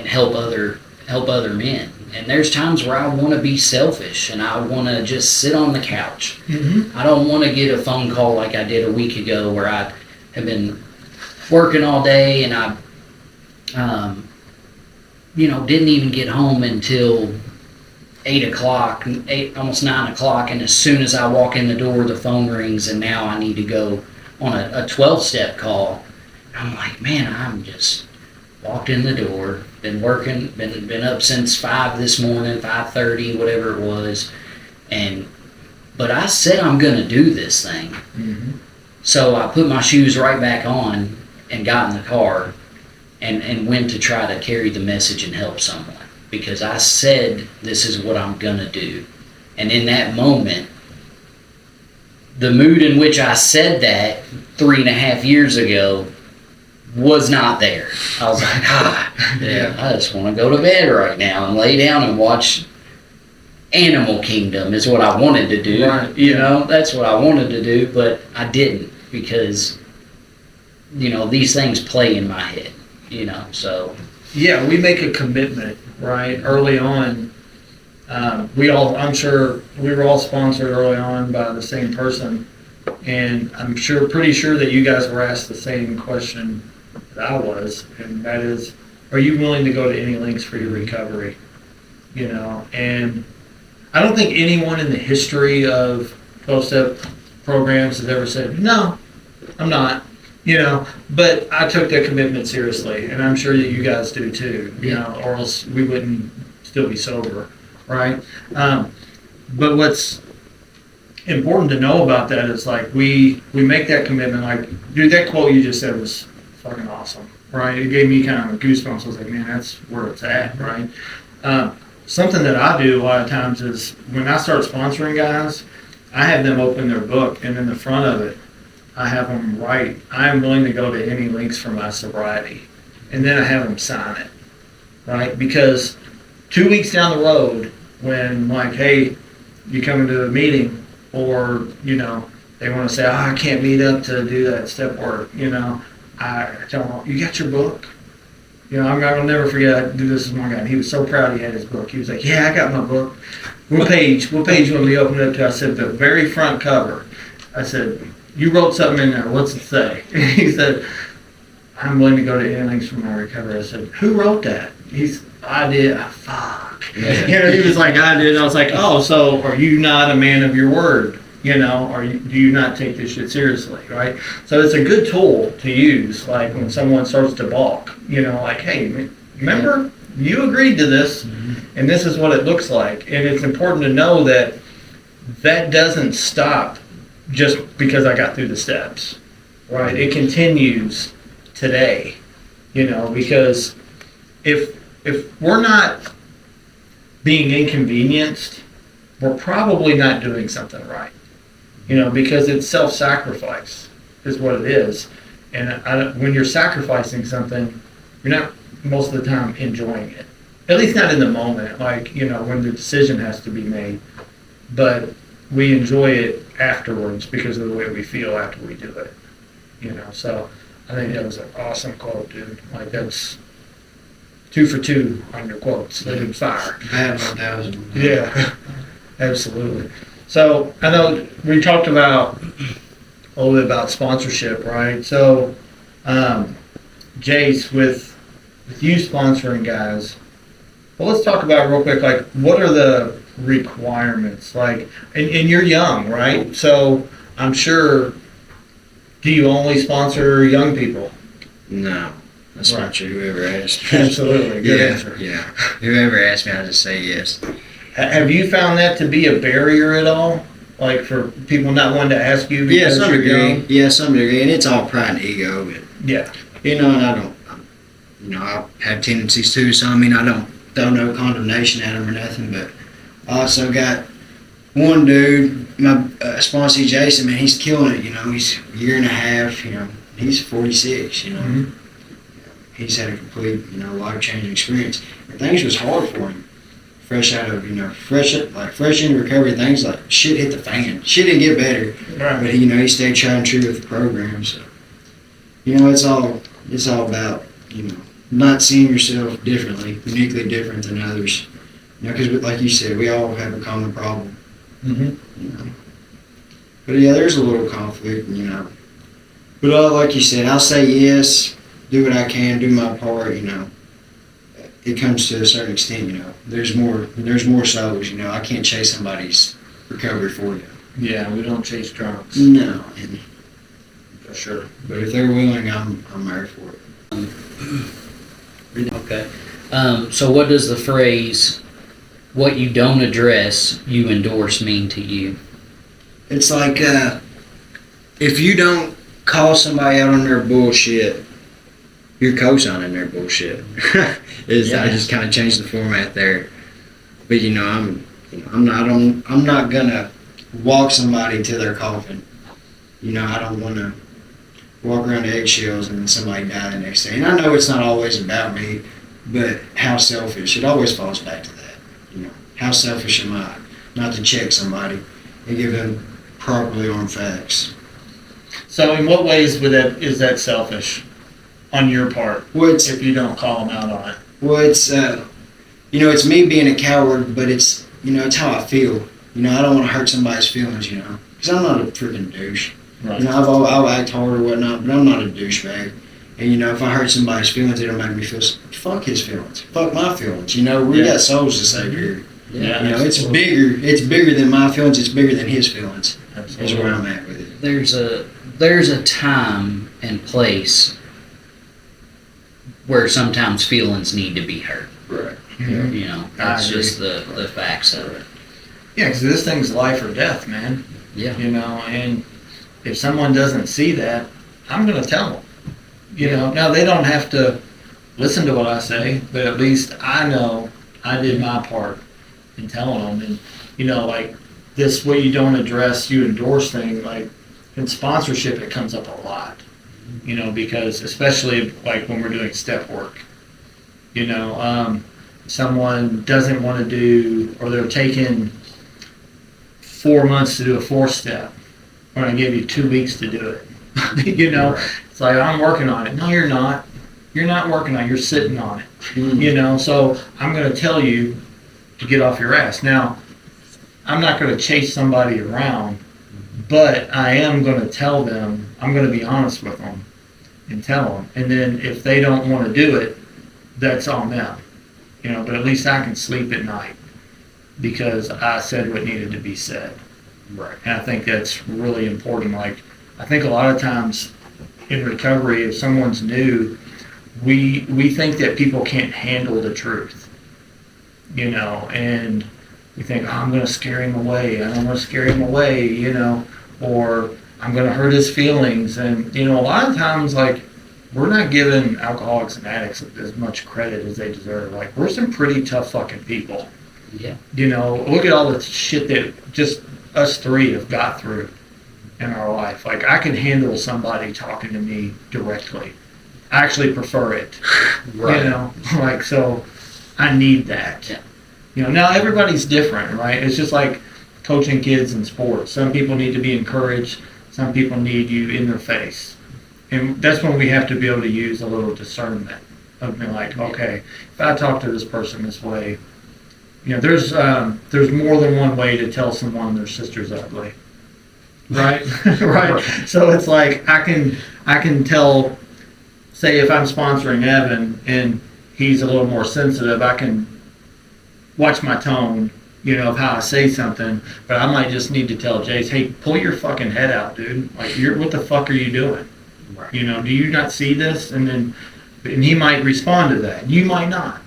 help other men. And there's times where I want to be selfish and I want to just sit on the couch. I don't want to get a phone call like I did a week ago where I have been working all day and I, you know, didn't even get home until 8 o'clock, almost 9 o'clock. And as soon as I walk in the door, the phone rings and now I need to go on a 12-step call. I'm like, man, I'm just walked in the door, been working, been up since 5 this morning, 5:30, whatever it was, but I said I'm gonna do this thing. So I put my shoes right back on and got in the car and went to try to carry the message and help someone because I said this is what I'm gonna do. And in that moment, the mood in which I said that 3.5 years ago was not there. I was like, I just want to go to bed right now and lay down and watch Animal Kingdom is what I wanted to do. Right. You know, that's what I wanted to do, but I didn't because, you know, these things play in my head, you know, so. Yeah, we make a commitment, right, early on. I'm sure we were all sponsored early on by the same person, and I'm pretty sure that you guys were asked the same question that I was, and that is, are you willing to go to any lengths for your recovery? You know, and I don't think anyone in the history of 12-step programs has ever said, no, I'm not, you know, but I took that commitment seriously, and I'm sure that you guys do too, you know, or else we wouldn't still be sober, right? But what's important to know about that is like we make that commitment, like, dude, that quote you just said was fucking awesome, right? It gave me kind of goosebumps. I was like, man, that's where it's at, right? Something that I do a lot of times is when I start sponsoring guys, I have them open their book, and in the front of it, I have them write, I am willing to go to any lengths for my sobriety. And then I have them sign it, right? Because 2 weeks down the road, when like, hey, you come into a meeting, or, you know, they want to say, oh, I can't meet up to do that step work, you know, I tell them, you got your book? You know, I'll never forget, I do this with one guy, and he was so proud he had his book. He was like, yeah, I got my book. What page when we opened it up to? I said, the very front cover. I said, you wrote something in there, what's it say? He said, I'm willing to go to any lengths for my recovery. I said, who wrote that? I did. Fuck. Yeah. You know, he was like, I did. I was like, oh, so are you not a man of your word? You know, do you not take this shit seriously, right? So it's a good tool to use, like when someone starts to balk, you know, like, hey, remember, you agreed to this, and this is what it looks like. And it's important to know that that doesn't stop just because I got through the steps, right? It continues today, you know, because if we're not being inconvenienced, we're probably not doing something right. You know, because it's self-sacrifice is what it is. And when you're sacrificing something, you're not most of the time enjoying it. At least not in the moment, like, you know, when the decision has to be made. But we enjoy it afterwards because of the way we feel after we do it. You know, so I think that was an awesome quote, dude. Like, that's 2 for 2 on your quotes. They did fire. Bad 1,000. Yeah, absolutely. So I know we talked about a little bit about sponsorship, right? So Jace, with you sponsoring guys, well, let's talk about real quick, like, what are the requirements? Like, and you're young, right? So I'm sure, do you only sponsor young people? No, that's not true. Whoever asked. Absolutely, good answer. Yeah. Whoever asked me, I just say yes. Have you found that to be a barrier at all? Like for people not wanting to ask you Yeah, because some you're degree. young? Yeah, some degree, and it's all pride and ego. But Yeah. and I have tendencies too. So I mean, I don't throw no condemnation at them or nothing. But I also got one dude, my sponsee Jace. Man, he's killing it. He's a year and a half. He's 46. Mhm. He's had a complete, life-changing experience. And things was hard for him. Fresh out of, fresh into recovery, things like shit hit the fan. Shit didn't get better. Right. But he stayed tried and true with the program. So, it's all about, not seeing yourself differently, uniquely different than others. Because like you said, we all have a common problem. Mm-hmm. But yeah, there's a little conflict, But like you said, I'll say yes, do what I can, do my part, It comes to a certain extent, There's more souls, I can't chase somebody's recovery for you. Yeah, we don't chase drunks. No, For sure. but if they're willing, I'm there for it. Okay. So what does the phrase, what you don't address, you endorse mean to you? It's like if you don't call somebody out on their bullshit, you're co-signing their bullshit. I just kind of changed the format there, but I'm not gonna walk somebody to their coffin. I don't want to walk around eggshells and then somebody die the next day. And I know it's not always about me, but how selfish? It always falls back to that. How selfish am I not to check somebody and give them properly armed facts? So in what ways is that selfish on your part if you don't call them out on it? Well, it's it's me being a coward, but it's how I feel. I don't want to hurt somebody's feelings. Because I'm not a freaking douche. Right. I'll act hard or whatnot, but I'm not a douchebag. And if I hurt somebody's feelings, it'll make me feel fuck his feelings, fuck my feelings. We got souls to save here. Yeah, it's bigger. It's bigger than my feelings. It's bigger than his feelings. Absolutely. Is where I'm at with it. There's a time and place where sometimes feelings need to be hurt. Right. Mhm. That's just the facts of it. Yeah, because this thing's life or death, man. Yeah. And if someone doesn't see that, I'm going to tell them. Now they don't have to listen to what I say, but at least I know I did my part in telling them. And, like this, what you don't address, you endorse thing, like in sponsorship, it comes up a lot, because especially like when we're doing step work, someone doesn't want to do, or they're taking 4 months to do a 4-step, when I give you 2 weeks to do it. It's like, I'm working on it. No, you're not. You're not working on it. You're sitting on it. So I'm going to tell you to get off your ass. Now, I'm not going to chase somebody around, but I am going to tell them, I'm going to be honest with them and tell them. And then if they don't want to do it, that's on them. But at least I can sleep at night because I said what needed to be said. Right. And I think that's really important. Like, I think a lot of times in recovery, if someone's new, we think that people can't handle the truth, and we think, oh, I'm going to scare him away. I don't want to scare him away, or I'm going to hurt his feelings. And, a lot of times, like, we're not giving alcoholics and addicts as much credit as they deserve. Like, we're some pretty tough fucking people. Yeah. Look at all the shit that just us three have got through in our life. Like, I can handle somebody talking to me directly. I actually prefer it. Right. So I need that. Yeah. Now everybody's different, right? It's just like coaching kids in sports. Some people need to be encouraged. Some people need you in their face. And that's when we have to be able to use a little discernment of being like, okay, if I talk to this person this way, there's more than one way to tell someone their sister's ugly. Right? Right. So it's like I can tell, say if I'm sponsoring Evan and he's a little more sensitive, I can watch my tone, of how I say something, but I might just need to tell Jace, hey, pull your fucking head out, dude. Like, what the fuck are you doing? Right. Do you not see this? And he might respond to that. You might not,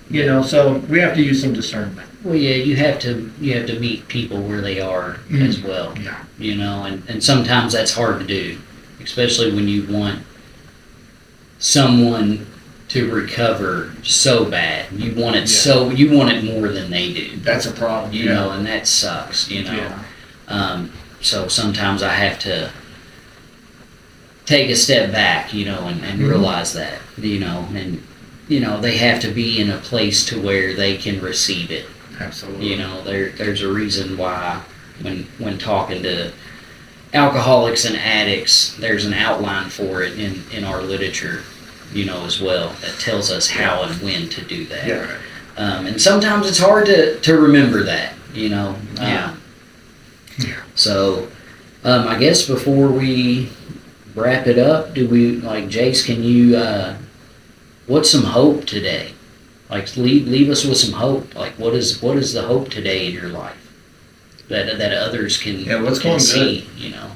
so we have to use some discernment. Well, yeah, you have to meet people where they are as well. Yeah. You know, and sometimes that's hard to do, especially when you want someone to recover so bad. You want it you want it more than they do. That's a problem. You know, and that sucks. You know, so sometimes I have to take a step back. You know, and realize that. You know, and you know they have to be in a place to where they can receive it. Absolutely. You know, there's a reason why when talking to alcoholics and addicts, there's an outline for it in our literature, you know, as well, that tells us how and when to do that. Yeah. Right. And sometimes it's hard to remember that, you know. So, I guess before we wrap it up, Jace, can you, what's some hope today? Like, leave us with some hope. Like, what is the hope today in your life that others can what's going see? good? You know.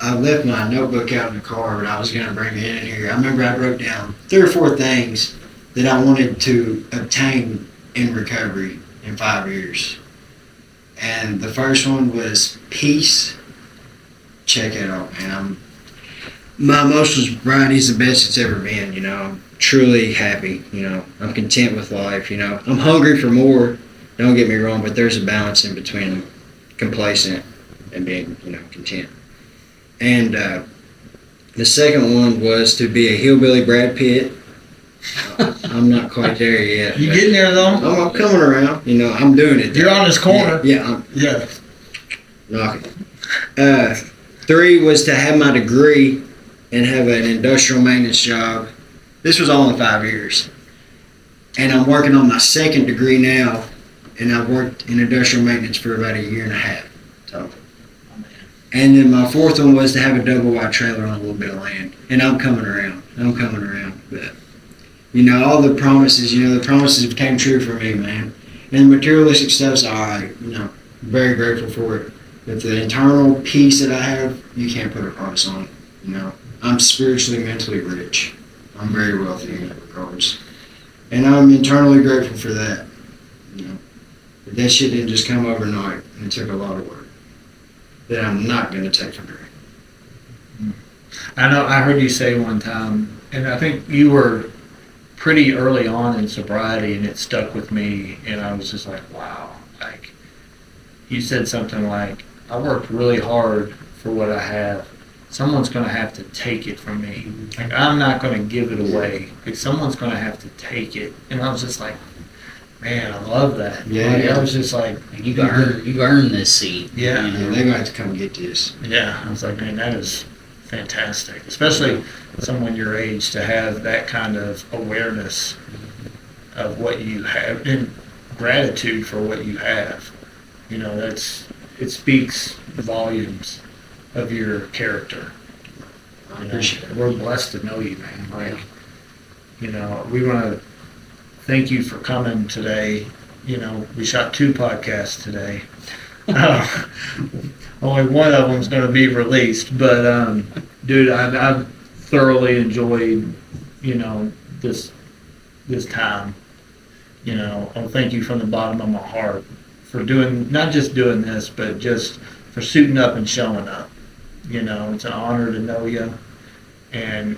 I left my notebook out in the car, but I was going to bring it in here. I remember I wrote down 3 or 4 things that I wanted to obtain in recovery in 5 years. And the first one was peace. Check it out, man. My emotions, Brian, he's the best it's ever been, you know. I'm truly happy, you know. I'm content with life, you know. I'm hungry for more, don't get me wrong, but there's a balance in between complacent and being, you know, content. And the second one was to be a hillbilly Brad Pitt. I'm not quite there yet. You getting there though? I'm coming around, you know. I'm doing it. You're on this corner. Yeah. Yeah. Knocking. 3 was to have my degree and have an industrial maintenance job. This was all in 5 years. And I'm working on my second degree now, and I've worked in industrial maintenance for about 1.5 years. So. And then my 4th one was to have a double wide trailer on a little bit of land. And I'm coming around. But, you know, all the promises, came true for me, man. And the materialistic stuff's all right. You know, very grateful for it. But the internal peace that I have, you can't put a price on it, you know. I'm spiritually, mentally rich. I'm very wealthy in that regards. And I'm internally grateful for that, you know. But that shit didn't just come overnight. It took a lot of work that I'm not going to take for granted. I know, I heard you say one time, and I think you were pretty early on in sobriety, and it stuck with me, and I was just like, wow. Like, you said something like, I worked really hard for what I have. Someone's going to have to take it from me. Like, I'm not going to give it away. Like, someone's going to have to take it. And I was just like, man, I love that. Yeah. Like, I was just like, You earned this seat. yeah. You know? Yeah, they're going to have to come get this. Yeah, I was like, man, that is fantastic. Especially someone your age to have that kind of awareness of what you have and gratitude for what you have. You know, it speaks volumes of your character. I appreciate it. We're blessed to know you, man. Like, you know, we want to thank you for coming today. You know, we shot 2 podcasts today. Only one of them's going to be released, but dude, I've thoroughly enjoyed, you know, this time. You know, I'll thank you from the bottom of my heart for doing, not just doing this, but just for suiting up and showing up. You know, it's an honor to know you, and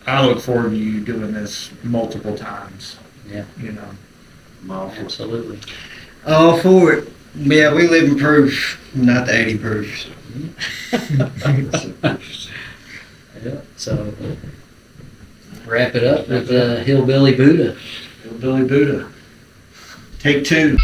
I look forward to you doing this multiple times. Yeah. You know. I'm all for it. Absolutely. All for it. Yeah, we live in proof, not the 80 proof. Yeah. So wrap it up with Hillbilly Buddha. Hillbilly Buddha. Take 2.